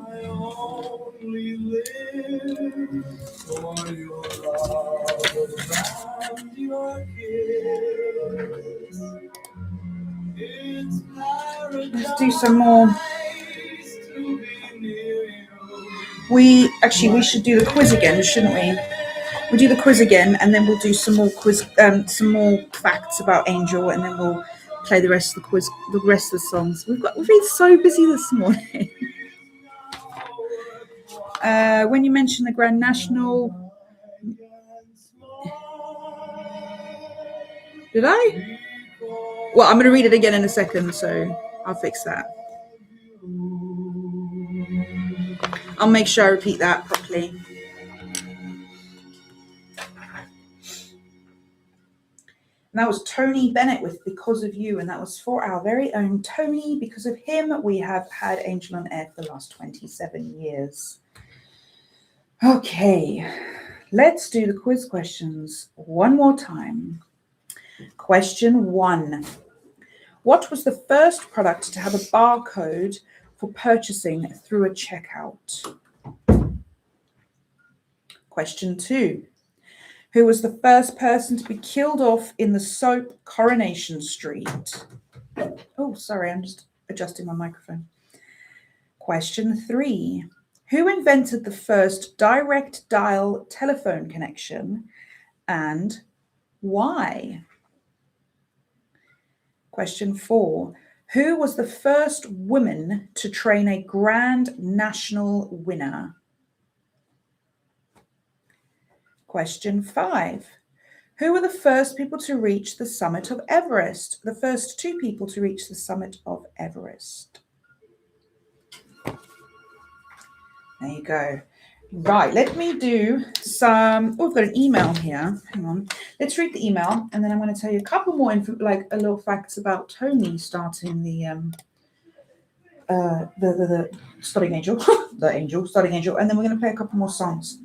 S9: I only live for your love and your kiss. It's paradise.
S2: Let's do some more.
S9: To be near you.
S2: We should do the quiz again, shouldn't we? We'll do the quiz again, and then we'll do some more some more facts about Angel, and then we'll play the rest of the quiz, the rest of the songs. We've been so busy this morning. When you mentioned the Grand National, did I? Well, I'm going to read it again in a second, so I'll fix that. I'll make sure I repeat that properly. And that was Tony Bennett with Because of You, and that was for our very own Tony. Because of him, we have had Angel on air for the last 27 years. Okay, let's do the quiz questions one more time. Question 1. What was the first product to have a barcode for purchasing through a checkout? Question 2. Who was the first person to be killed off in the soap Coronation Street? Oh, sorry, I'm just adjusting my microphone. Question 3. Who invented the first direct dial telephone connection and why? Question 4. Who was the first woman to train a Grand National winner? Question 5. Who were the first people to reach the summit of Everest? The first 2 people to reach the summit of Everest. There you go. Right, let me do some. Oh, I've got an email here. Hang on. Let's read the email, and then I'm going to tell you a couple more like a little facts about Tony starting the starting Angel, starting Angel, and then we're going to play a couple more songs.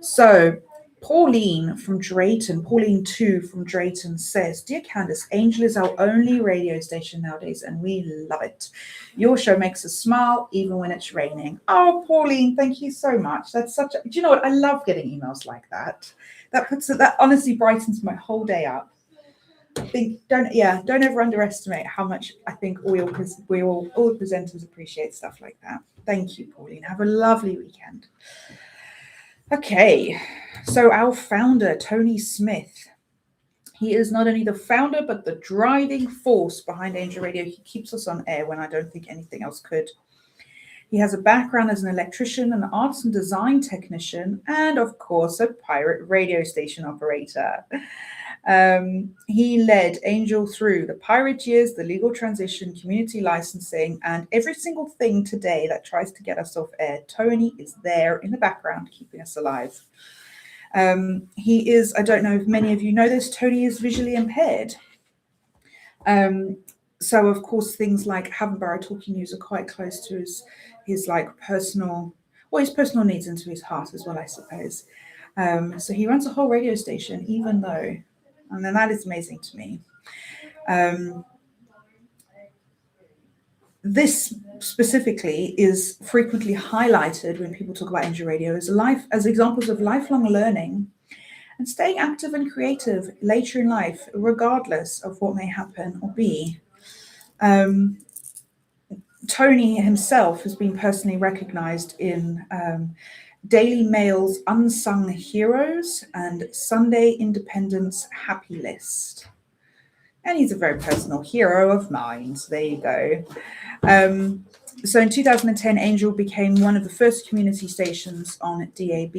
S2: So Pauline from Drayton, Pauline 2 from Drayton says, Dear Candis, Angel is our only radio station nowadays and we love it. Your show makes us smile even when it's raining. Oh, Pauline, thank you so much. That's do you know what? I love getting emails like that. That honestly brightens my whole day up. I think don't ever underestimate how much I think all the presenters appreciate stuff like that. Thank you, Pauline. Have a lovely weekend. Okay, so our founder, Tony Smith, he is not only the founder, but the driving force behind Angel Radio. He keeps us on air when I don't think anything else could. He has a background as an electrician, an arts and design technician, and of course, a pirate radio station operator. He led Angel through the pirate years, the legal transition, community licensing, and every single thing today that tries to get us off air. Tony is there in the background, keeping us alive. He is, I don't know if many of you know this, Tony is visually impaired. So of course, things like Havant Talking News are quite close to his like personal needs and to his heart as well, I suppose. So he runs a whole radio station, even though, and then that is amazing to me. This specifically is frequently highlighted when people talk about Angel Radio as examples of lifelong learning and staying active and creative later in life, regardless of what may happen or be. Tony himself has been personally recognized in Daily Mail's Unsung Heroes, and Sunday Independent's Happy List. And he's a very personal hero of mine, so there you go. So in 2010, Angel became one of the first community stations on DAB.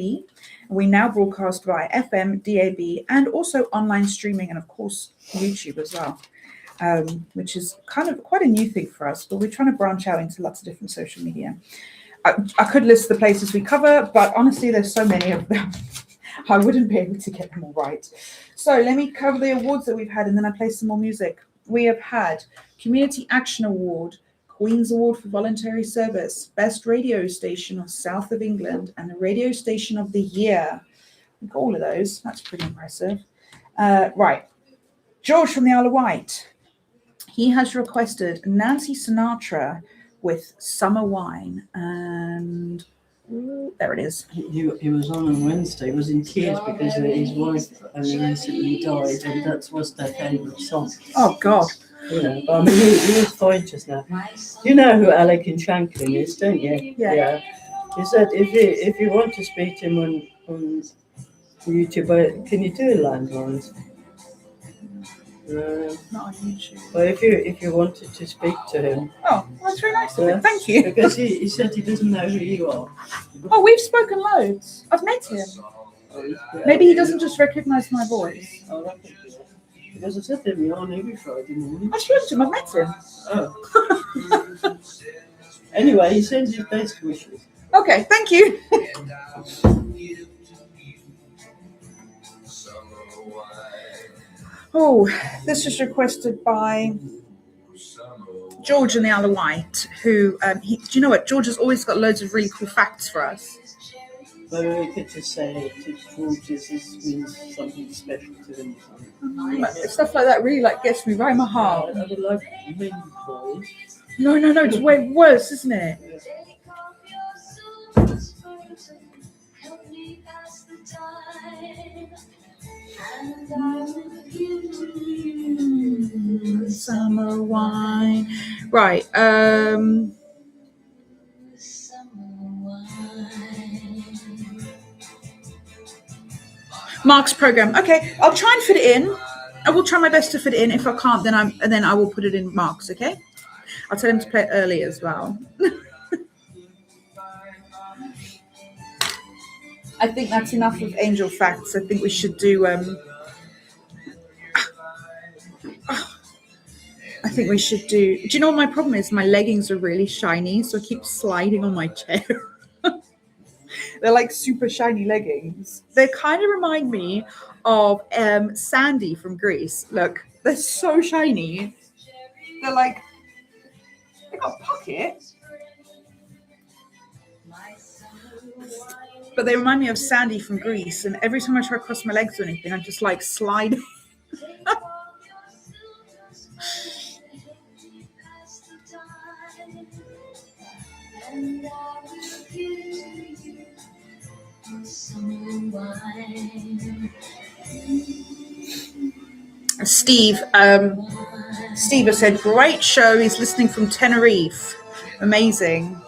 S2: We now broadcast via FM, DAB, and also online streaming, and of course, YouTube as well, which is kind of quite a new thing for us, but we're trying to branch out into lots of different social media. I could list the places we cover, but honestly, there's so many of them. I wouldn't be able to get them all right. So let me cover the awards that we've had, and then I play some more music. We have had Community Action Award, Queen's Award for Voluntary Service, Best Radio Station of South of England, and the Radio Station of the Year. We've got all of those. That's pretty impressive. Right. George from the Isle of Wight. He has requested Nancy Sinatra with Summer Wine, and there it is.
S4: He was on Wednesday. He was in tears because his wife recently died, and that was their favourite song.
S2: Oh God!
S4: You know, but I mean, he was fine just now. You know who Alec in Shanklin is, don't you?
S2: Yeah.
S4: He said if you want to speak to him on YouTube, can you do a landline?
S2: Not on YouTube.
S4: But if you wanted to speak to him.
S2: Oh, that's very nice of him. Thank you.
S4: Because he said he doesn't know who you are.
S2: Oh, we've spoken loads. I've met him. Maybe he doesn't just recognise my voice.
S4: Oh, that could be it. Because I said to him, you're on every Friday morning.
S2: I've spoken to him. I've met him.
S4: Oh. Anyway, he sends his best wishes.
S2: Okay, thank you. Oh, this was requested by George in the Isle of Wight, who, do you know what? George has always got loads of really cool facts for us.
S4: Maybe we could just say to George this means something special to him.
S2: Stuff like that really gets me right in my heart.
S4: I would like many boys.
S2: No, it's way worse, isn't it? Summer wine. Right. Mark's program. Okay, I'll try and fit it in. I will try my best to fit it in. If I can't, then I will put it in Mark's. Okay. I'll tell him to play it early as well. I think that's enough of Angel facts. I think we should do. I think we should do. Do you know what my problem is? My leggings are really shiny, so I keep sliding on my chair. They're like super shiny leggings. They kind of remind me of Sandy from Greece. Look, they're so shiny. They're like, they've got pockets. But they remind me of Sandy from Greece, and every time I try to cross my legs or anything, I just like slide. Steve has said, great show. He's listening from Tenerife. Amazing.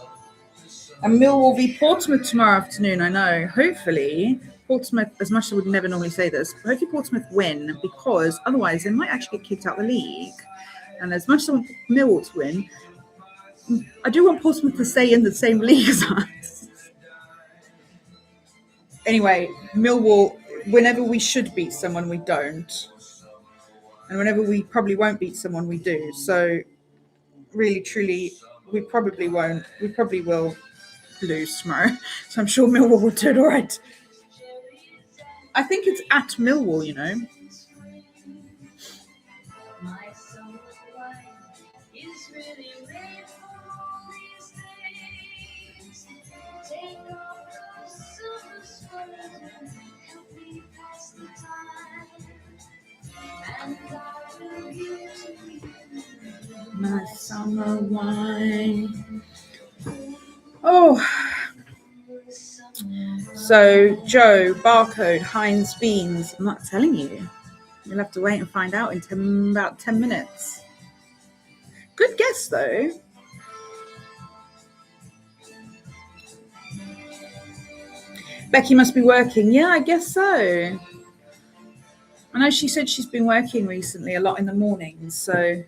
S2: And Millwall v Portsmouth tomorrow afternoon, I know. Hopefully, Portsmouth, as much as I would never normally say this, hopefully Portsmouth win, because otherwise they might actually get kicked out of the league. And as much as I want Millwall to win, I do want Portsmouth to stay in the same league as us. Anyway, Millwall, whenever we should beat someone, we don't. And whenever we probably won't beat someone, we do. So really, truly, we probably won't. We probably will lose tomorrow. So I'm sure Millwall will do it all right. I think it's at Millwall, you know. My summer wine. Oh. So, Joe, barcode, Heinz beans. I'm not telling you. You'll have to wait and find out in about 10 minutes. Good guess, though. Becky must be working. Yeah, I guess so. I know she said she's been working recently a lot in the mornings, so.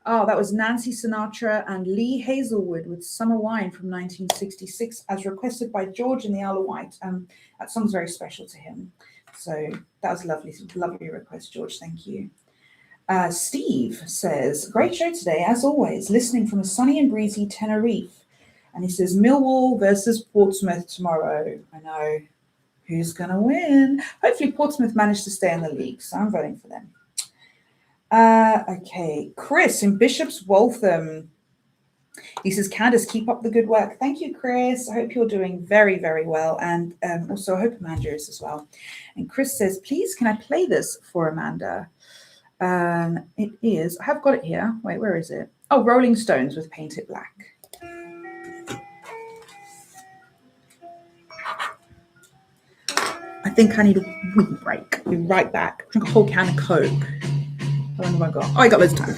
S2: Oh, that was Nancy Sinatra and Lee Hazelwood with Summer Wine from 1966, as requested by George in the Isle of Wight. That song's very special to him. So that was lovely, lovely request, George. Thank you. Steve says, great show today, as always, listening from a sunny and breezy Tenerife. And he says, Millwall versus Portsmouth tomorrow. I know. Who's going to win? Hopefully Portsmouth managed to stay in the league, so I'm voting for them. Okay, Chris in Bishop's Waltham. He says, Candis, keep up the good work. Thank you, Chris. I hope you're doing very, very well. And also I hope Amanda is as well. And Chris says, please, can I play this for Amanda? It is, I have got it here. Wait, where is it? Oh, Rolling Stones with Paint It Black. I think I need a wee break. I'll be right back. Drink a whole can of Coke. How long have I got? Oh, I got loads of time.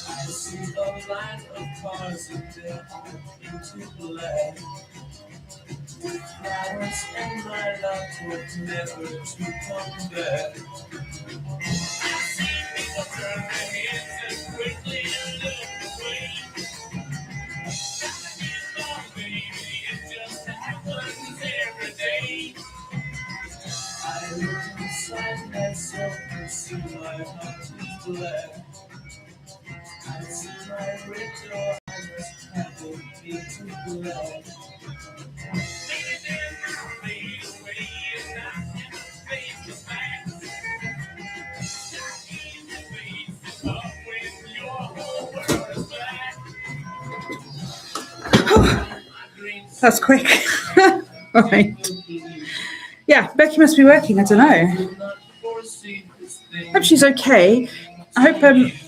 S9: I see the line of cars and they're all into black. With flowers and my love hope never to come back. I see people turn their heads and quickly look away. Oh, baby, it just happens every day. I look inside myself and see my heart is black. I see my red door, I just happen to be too glad. Maybe then I'll fade away and I can face the facts. Not easy face it up when your whole world is black.
S2: That's quick. All right. Yeah, Becky must be working. I don't know. Hope she's okay. I hope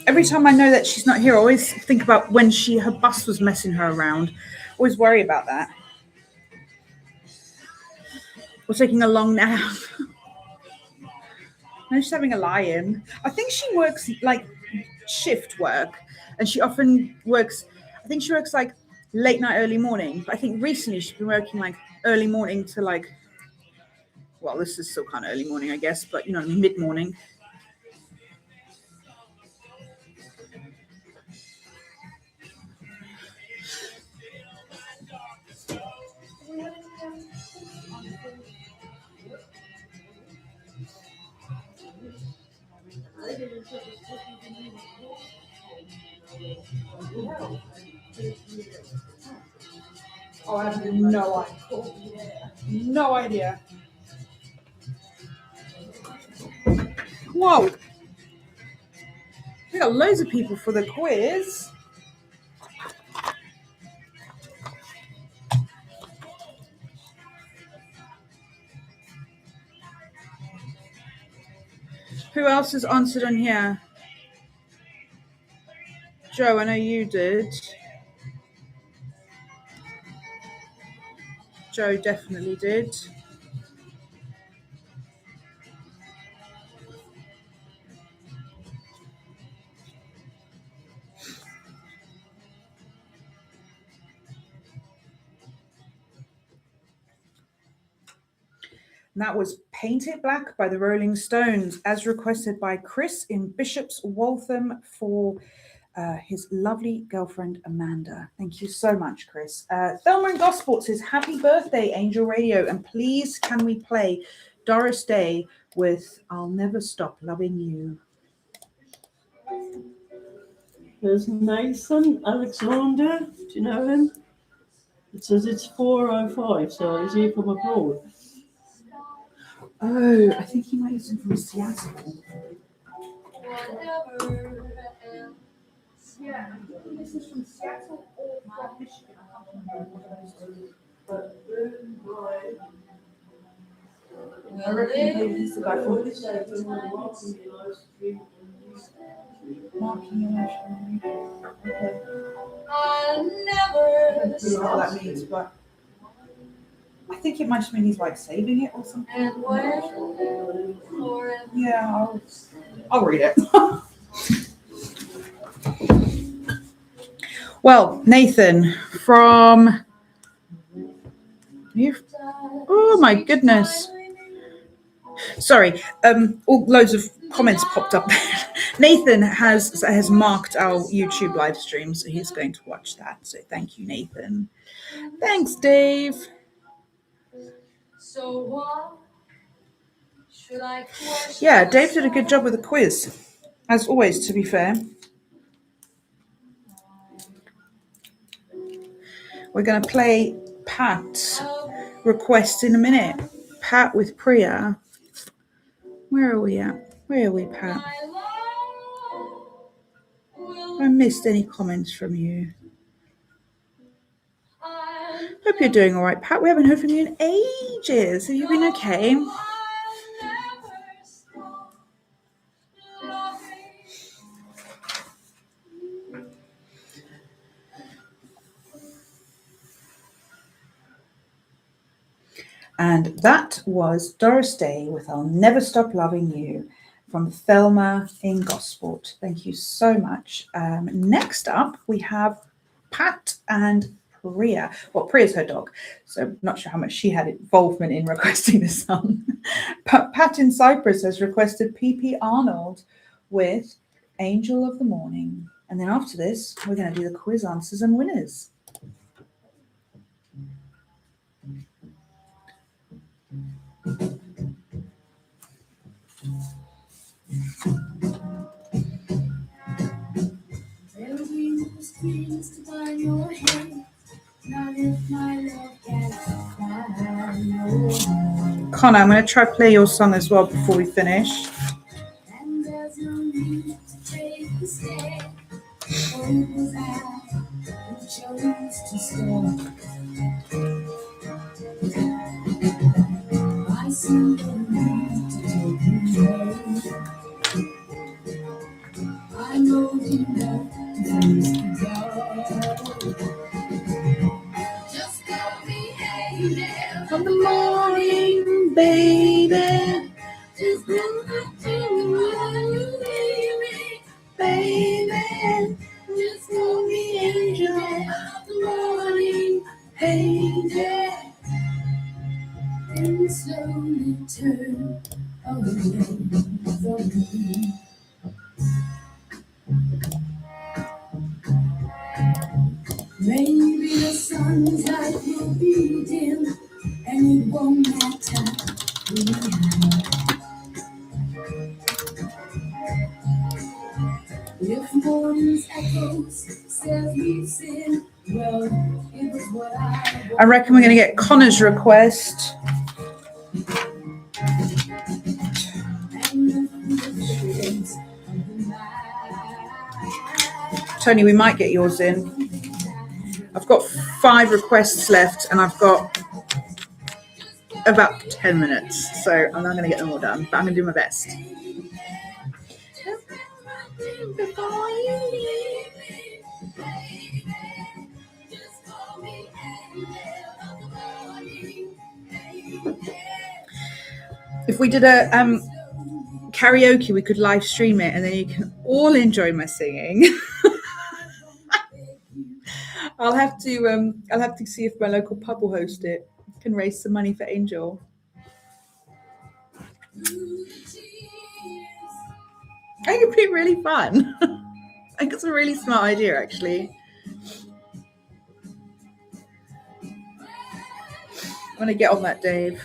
S2: every time I know that she's not here, I always think about when her bus was messing her around. Always worry about that. We're taking a long nap. No, she's having a lie-in. I think she works like shift work, and she often works. I think she works like late night, early morning. But I think recently she's been working like early morning to like. Well, this is still kind of early morning, I guess, but you know, mid morning. Oh, I have no idea. No idea. Whoa. We got loads of people for the quiz. Who else has answered on here? Joe, I know you did. Joe definitely did. And that was Paint It Black by the Rolling Stones, as requested by Chris in Bishop's Waltham for his lovely girlfriend, Amanda. Thank you so much, Chris. Thelma in Gosport says, happy birthday, Angel Radio. And please, can we play Doris Day with I'll Never Stop Loving You.
S4: There's Nathan Alexander. Do you know him? It says it's 4:05, so is he from abroad?
S2: Oh, I think he might have been from Seattle. Yeah, I think this is from Seattle or from Michigan. I can't remember one of those two. I reckon he's the guy from Marking emotion. Okay.
S7: I'll
S2: I
S7: never
S2: don't really know what that means, but I think it might mean he's like saving it or something.
S7: and when forever.
S2: Yeah, I'll read it. Well, Nathan from you. Oh my goodness. Sorry, all loads of comments popped up. Nathan has marked our YouTube live stream, so he's going to watch that. So thank you, Nathan. Thanks, Dave.
S7: So what should I question?
S2: Yeah, Dave did a good job with the quiz, as always, to be fair. We're going to play Pat's request in a minute. Pat with Priya. Where are we at? Where are we, Pat? I missed any comments from you. Hope you're doing all right, Pat. We haven't heard from you in ages. Have you been okay? And that was Doris Day with I'll Never Stop Loving You from Thelma in Gosport. Thank you so much. Next up, we have Pat and Priya. Well, Priya's her dog, so I'm not sure how much she had involvement in requesting the song. But Pat in Cyprus has requested P.P. Arnold with Angel of the Morning. And then after this, we're going to do the quiz answers and winners.
S7: There'll be no strings to bind your hand, not if my love can't find no more.
S2: Connor, I'm going to try play your song as well before we finish.
S7: And there's no need to take the stand, for it was I who chose to stay. I see no need to take you away. I know you love to face the dark. Just call me angel
S2: On the morning, baby,
S7: just go back to you, baby.
S2: baby,
S7: Just call me angel of the morning,
S2: baby.
S7: and slowly turn away from me. Maybe the sun's light will be dim, and it won't matter anyhow. If morning's echoes says we sin, well, it was what
S2: I reckon we're going to get Connor's request. Tony, we might get yours in. I've got 5 requests left and I've got about 10 minutes. So I'm not going to get them all done, but I'm going to do my best. If we did a karaoke, we could live stream it and then you can all enjoy my singing. I'll have to see if my local pub will host it. Can raise some money for Angel. I think it'd be really fun. I think it's a really smart idea, actually. I'm gonna get on that, Dave.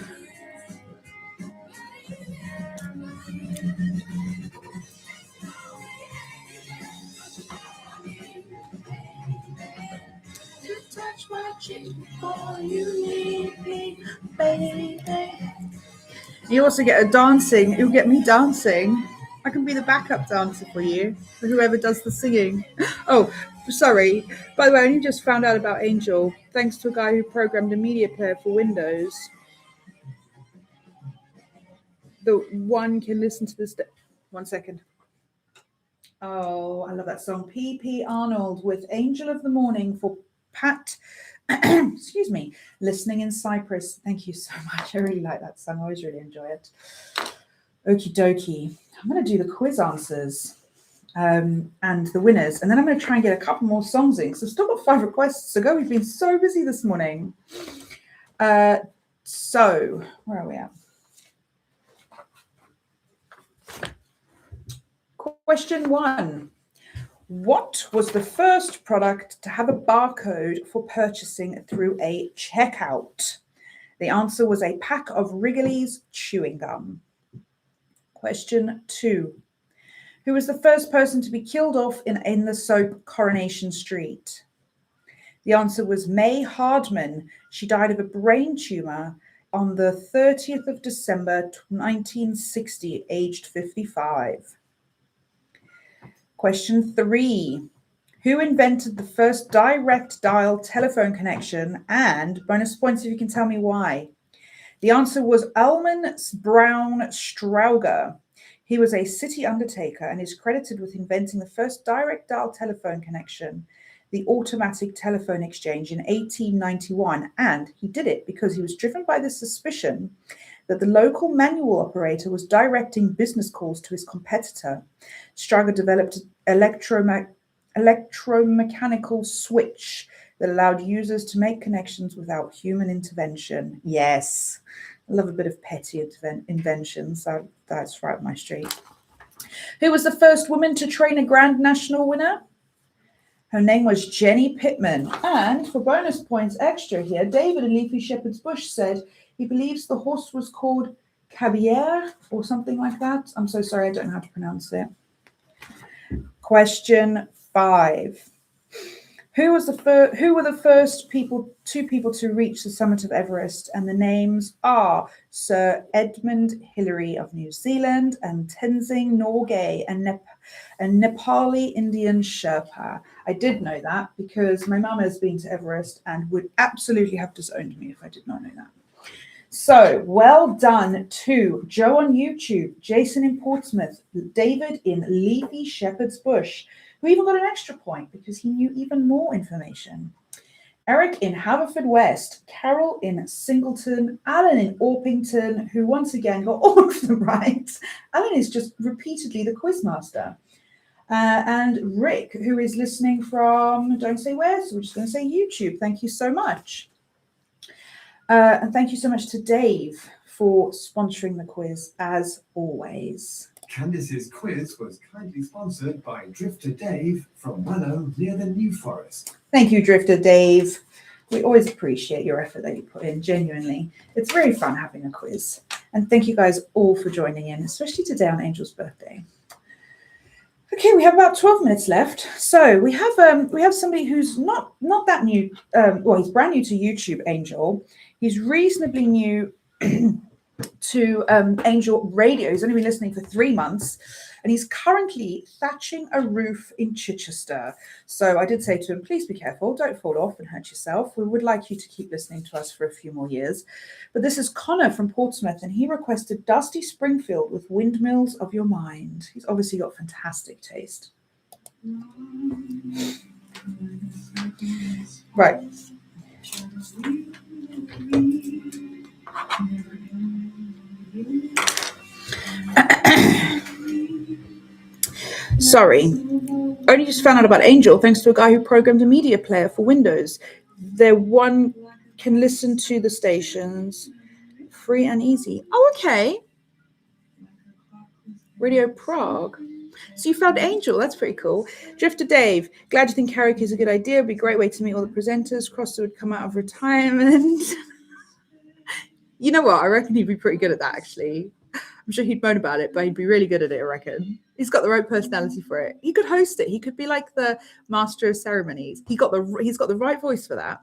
S2: Touch my cheek before you leave me, baby. You also get a dancing. You'll get me dancing. I can be the backup dancer for you, for whoever does the singing. Oh, Sorry. By the way, I only just found out about Angel thanks to a guy who programmed a media player for Windows. The one can listen to this. 1 second. Oh, I love that song. P.P. Arnold with Angel of the Morning for Pat. Excuse me. Listening in Cyprus. Thank you so much. I really like that song. I always really enjoy it. Okie dokie. I'm going to do the quiz answers and the winners. And then I'm going to try and get a couple more songs in because I've still got 5 requests to go. We've been so busy this morning. So, where are we at? Question 1. What was the first product to have a barcode for purchasing through a checkout? The answer was a pack of Wrigley's chewing gum. Question 2. Who was the first person to be killed off in the soap Coronation Street? The answer was May Hardman. She died of a brain tumor on the 30th of December 1960, aged 55. Question 3. Who invented the first direct dial telephone connection? And bonus points if you can tell me why. The answer was Alman Brown Strauger. He was a city undertaker and is credited with inventing the first direct dial telephone connection, the automatic telephone exchange, in 1891. And he did it because he was driven by the suspicion that the local manual operator was directing business calls to his competitor. Strauger developed an electromechanical switch that allowed users to make connections without human intervention. Yes, I love a bit of petty inventions. That's right up my street. Who was the first woman to train a Grand National winner? Her name was Jenny Pittman. And for bonus points extra here, David in Leafy Shepherd's Bush said he believes the horse was called Caballere or something like that. I'm so sorry, I don't know how to pronounce it. Question 5. Who were the first two people to reach the summit of Everest? And the names are Sir Edmund Hillary of New Zealand and Tenzing Norgay, a Nepali Indian Sherpa. I did know that because my mum has been to Everest and would absolutely have disowned me if I did not know that. So, well done to Joe on YouTube, Jason in Portsmouth, David in Leafy Shepherd's Bush, who even got an extra point because he knew even more information. Eric in Haverfordwest, Carol in Singleton, Alan in Orpington, who once again got all of them right. Alan is just repeatedly the quizmaster. And Rick, who is listening from, don't say where, so we're just going to say YouTube. Thank you so much. And thank you so much to Dave for sponsoring the quiz, as always.
S8: Candis's quiz was kindly sponsored by Drifter Dave from Wellow near the New Forest.
S2: Thank you, Drifter Dave. We always appreciate your effort that you put in, genuinely. It's very fun having a quiz. And thank you guys all for joining in, especially today on Angel's birthday. Okay, we have about 12 minutes left. So we have somebody who's not that new. Well, he's brand new to YouTube, Angel. He's reasonably new to Angel Radio. He's only been listening for 3 months, and he's currently thatching a roof in Chichester. So I did say to him, please be careful, don't fall off and hurt yourself. We would like you to keep listening to us for a few more years. But this is Connor from Portsmouth, and he requested Dusty Springfield with Windmills of Your Mind. He's obviously got fantastic taste. Right. Sorry, only just found out about Angel thanks to a guy who programmed a media player for Windows. One can listen to the stations free and easy. Oh, okay. Radio Prague. So you found Angel. That's pretty cool. Drifter Dave, glad you think karaoke is a good idea. It'd be a great way to meet all the presenters. Crosser would come out of retirement. You know what? I reckon he'd be pretty good at that, actually. I'm sure he'd moan about it, but he'd be really good at it, I reckon. He's got the right personality for it. He could host it. He could be like the master of ceremonies. He's got the right voice for that.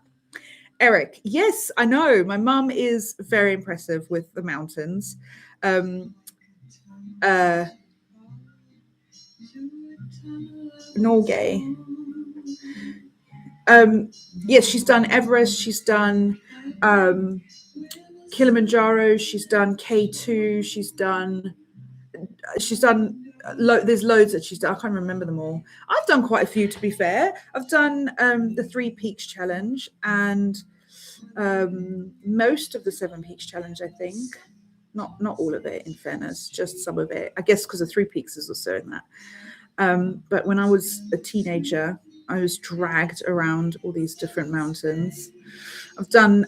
S2: Eric, yes, I know. My mum is very impressive with the mountains. Norgay. Yes, she's done Everest. She's done Kilimanjaro. She's done K2. She's done there's loads that she's done. I can't remember them all. I've done quite a few, to be fair. I've done the 3 Peaks Challenge and most of the 7 Peaks Challenge, I think. Not all of it, in fairness, just some of it. I guess because the 3 Peaks is also in that. But when I was a teenager, I was dragged around all these different mountains. I've done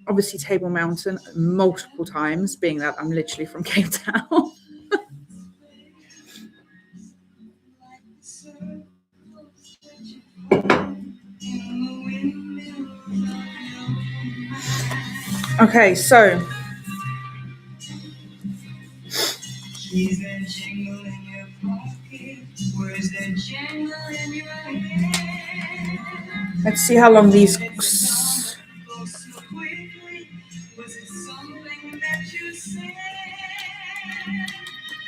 S2: obviously Table Mountain multiple times, being that I'm literally from Cape Town. Okay, so
S9: Is that jingle in your pocket? Where's that jingle in your head?
S2: let's see how long these.
S9: Go so quickly. Was it something that you said?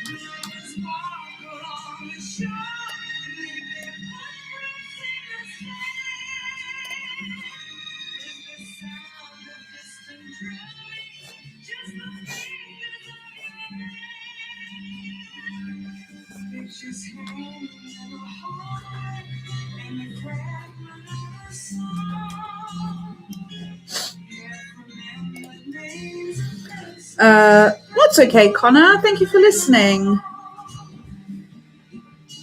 S9: The sparkle on the shore. Leave their footprints in the sand. Is the sound of distant drumming? Just the fingers of your hand. Pictures hanging in the heart and the fragment of a song.
S2: That's okay, Connor. Thank you for listening.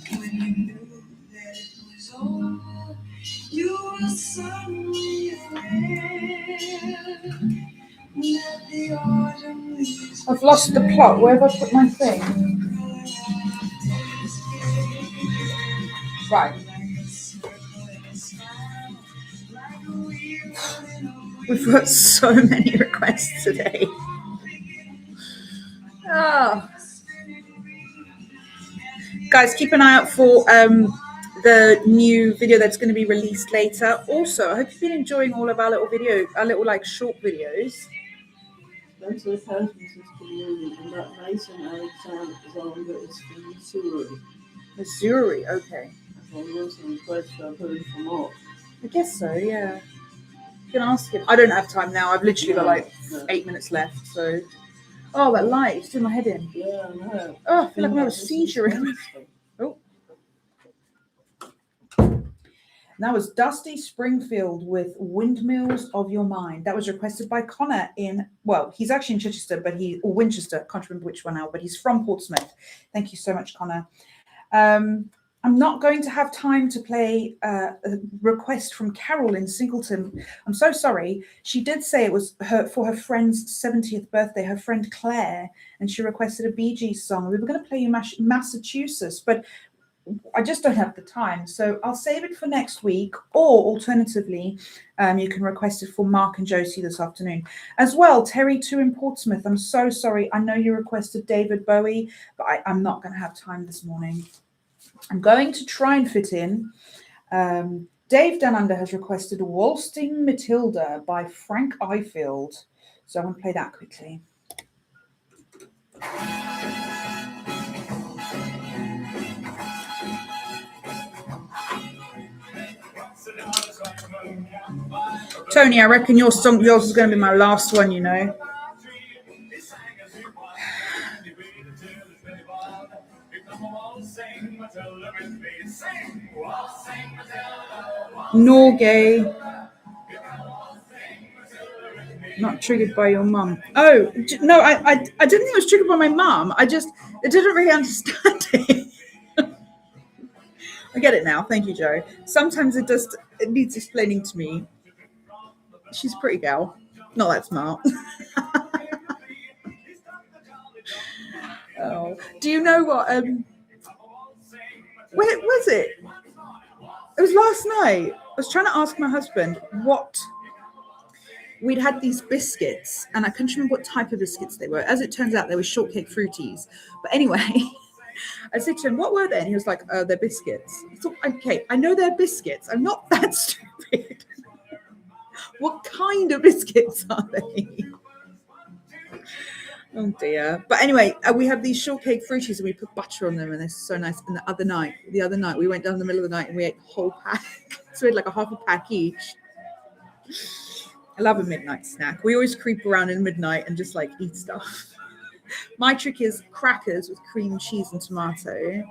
S9: When you knew that it was over, you were suddenly aware that the autumn leaves
S2: I've lost the plot. Where have I put my thing? Right. We've got so many requests today. Oh. Guys, keep an eye out for the new video that's going to be released later. Also, I hope you've been enjoying all of our little short videos.
S4: Spencer Cousins is communion, and that Mason Alexander is on, but it's from Surrey.
S2: Missouri, okay.
S4: Okay, there's some requests I've heard from Mark.
S2: I guess so, yeah. You can ask him. I don't have time now. I've literally got 8 minutes left, so. Oh, that light, it's doing my head in.
S4: Yeah, I know.
S2: Oh, I feel like I'm having a seizure. Oh. That was Dusty Springfield with Windmills of Your Mind. That was requested by Connor he's actually in Chichester, or Winchester, can't remember which one now, but he's from Portsmouth. Thank you so much, Connor. I'm not going to have time to play a request from Carol in Singleton. I'm so sorry. She did say it was for her friend's 70th birthday, her friend Claire, and she requested a Bee Gees song. We were going to play you Massachusetts, but I just don't have the time. So I'll save it for next week, or alternatively, you can request it for Mark and Josie this afternoon. As well, Terry 2 in Portsmouth. I'm so sorry. I know you requested David Bowie, but I'm not going to have time this morning. I'm going to try and fit in. Dave Dununder has requested Waltzing Matilda by Frank Ifield. So I'm going to play that quickly. Tony, I reckon yours is going to be my last one, you know. Norgay. Not triggered by your mum. Oh, no, I didn't think it was triggered by my mum. I didn't really understand it. I get it now. Thank you, Joe. Sometimes it needs explaining to me. She's a pretty gal. Not that smart. Oh, do you know what? Where was it? It was last night. I was trying to ask my husband what. We'd had these biscuits, and I couldn't remember what type of biscuits they were. As it turns out, they were shortcake fruities. But anyway, I said to him, what were they? And he was like, they're biscuits. I thought, okay, I know they're biscuits. I'm not that stupid. What kind of biscuits are they? Oh dear. But anyway, we have these shortcake fruities and we put butter on them and they're so nice. And the other night, we went down the middle of the night and we ate a whole pack. So we had like a half a pack each. I love a midnight snack. We always creep around in midnight and just like eat stuff. My trick is crackers with cream cheese and tomato,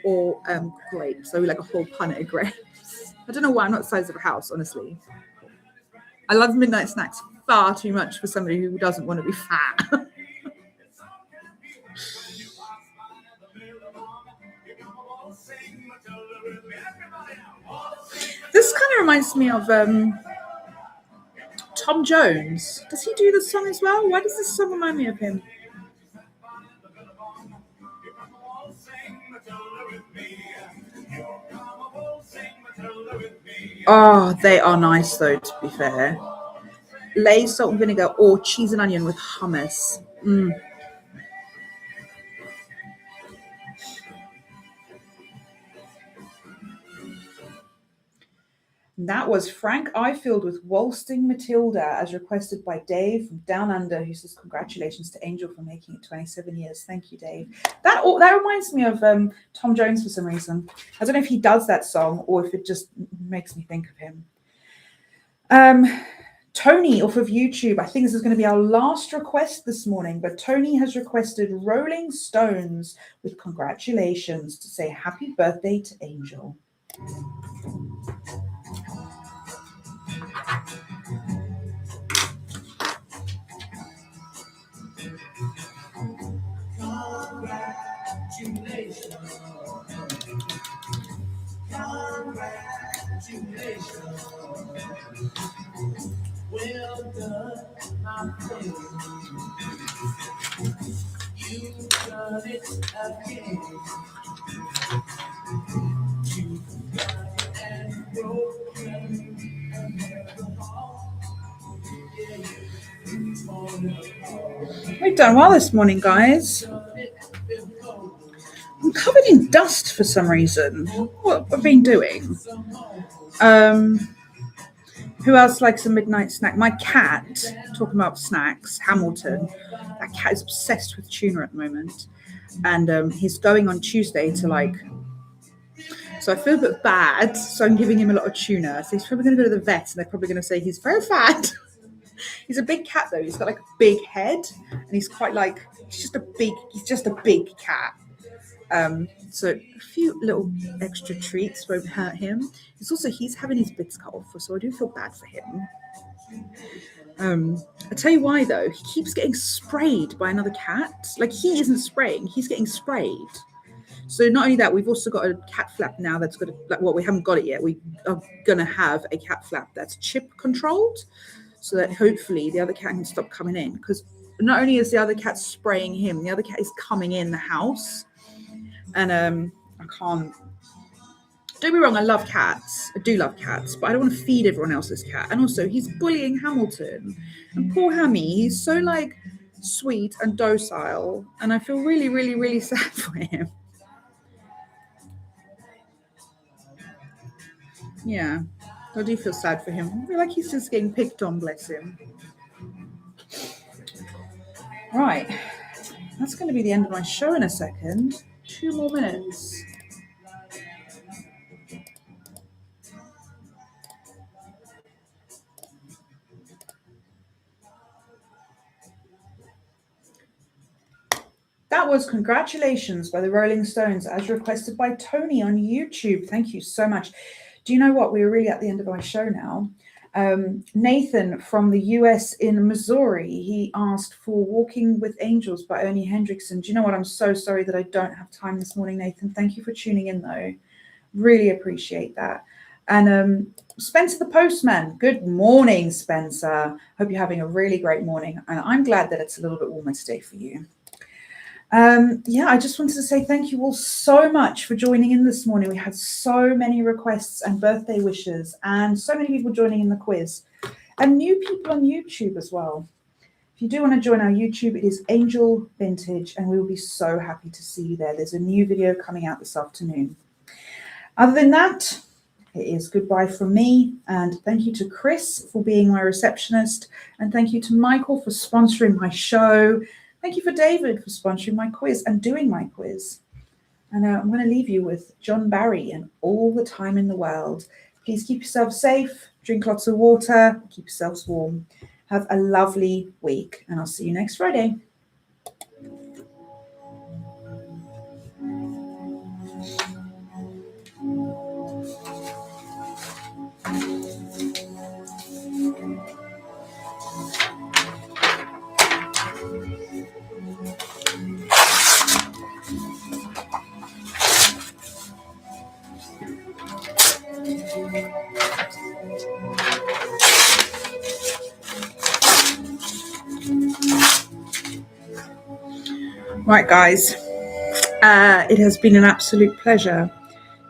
S2: or grapes. So we like a whole punnet of grapes. I don't know why I'm not the size of a house, honestly. I love midnight snacks far too much for somebody who doesn't want to be fat. This kind of reminds me of Tom Jones. Does he do this song as well? Why does this song remind me of him? Oh, they are nice though, to be fair. Lay's salt and vinegar or cheese and onion with hummus. That was Frank Ifield with Wollsting Matilda, as requested by Dave from Down Under, who says congratulations to Angel for making it 27 years. Thank you, Dave. That reminds me of Tom Jones for some reason. I don't know if he does that song or if it just makes me think of him. Tony off of YouTube, I think this is going to be our last request this morning, but Tony has requested Rolling Stones with congratulations to say happy birthday to Angel.
S9: Congratulations. Well done, my friend. You've done it again. You've done it and broken another heart.
S2: We've done well this morning, guys. I'm covered in dust for some reason. What have I been doing? Who else likes a midnight snack? My cat, talking about snacks, Hamilton. That cat is obsessed with tuna at the moment. And he's going on Tuesday to so I feel a bit bad. So I'm giving him a lot of tuna. So he's probably going to go to the vet and they're probably going to say he's very fat. He's a big cat though. He's got like a big head and he's quite he's just a big cat. So a few little extra treats won't hurt him. He's having his bits cut off, so I do feel bad for him. I tell you why though, he keeps getting sprayed by another cat. Like he isn't spraying, he's getting sprayed. So not only that, we've also got a cat flap now that's got we haven't got it yet. We are gonna have a cat flap that's chip controlled, so that hopefully the other cat can stop coming in. Because not only is the other cat spraying him, the other cat is coming in the house. And I can't. Don't be wrong, I love cats. I do love cats, but I don't want to feed everyone else's cat. And also, he's bullying Hamilton. And poor Hammy, he's so sweet and docile, and I feel really, really, really sad for him. Yeah, I do feel sad for him. I feel like he's just getting picked on, bless him. Right, that's going to be the end of my show in a second. 2 more minutes. That was Congratulations by the Rolling Stones, as requested by Tony on YouTube. Thank you so much. Do you know what? We're really at the end of our show now. Nathan from the US in Missouri, he asked for Walking with Angels by Ernie Hendrickson. Do you know what? I'm so sorry that I don't have time this morning, Nathan. Thank you for tuning in, though. Really appreciate that. And Spencer the Postman. Good morning, Spencer. Hope you're having a really great morning. And I'm glad that it's a little bit warmer today for you. I just wanted to say thank you all so much for joining in this morning. We had so many requests and birthday wishes and so many people joining in the quiz and new people on YouTube as well. If you do want to join our YouTube, it is Angel Vintage and we will be so happy to see you there. There's a new video coming out this afternoon. Other than that, it is goodbye from me, and thank you to Chris for being my receptionist, and thank you to Michael for sponsoring my show, Thank you for David for sponsoring my quiz and doing my quiz. And I'm going to leave you with John Barry and All the Time in the World. Please keep yourself safe, drink lots of water, keep yourselves warm. Have a lovely week, and I'll see you next Friday. Right, guys, it has been an absolute pleasure.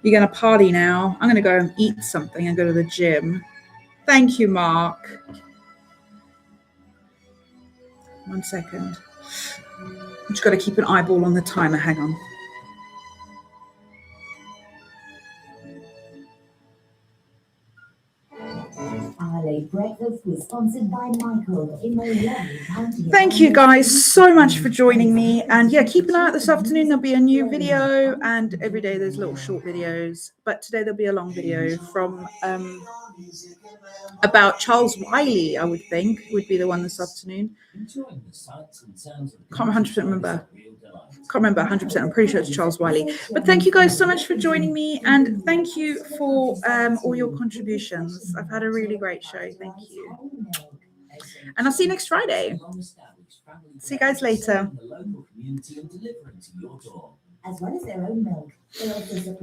S2: You're going to party now. I'm going to go and eat something and go to the gym. Thank you, Mark. 1 second. I've just got to keep an eyeball on the timer. Hang on.
S1: Our late breakfast was sponsored by Michael in the lovely county.
S2: Thank you guys so much for joining me. And yeah, keep an eye out this afternoon. There'll be a new video, and every day there's little short videos. But today there'll be a long video from about Charles Wiley, I would think, would be the one this afternoon. Can't 100% remember. Can't remember 100%. I'm pretty sure it's Charles Wiley. But thank you guys so much for joining me, and thank you for all your contributions. I've had a really great show. Thank you. And I'll see you next Friday. See you guys later.
S1: As well as their own milk, they also supply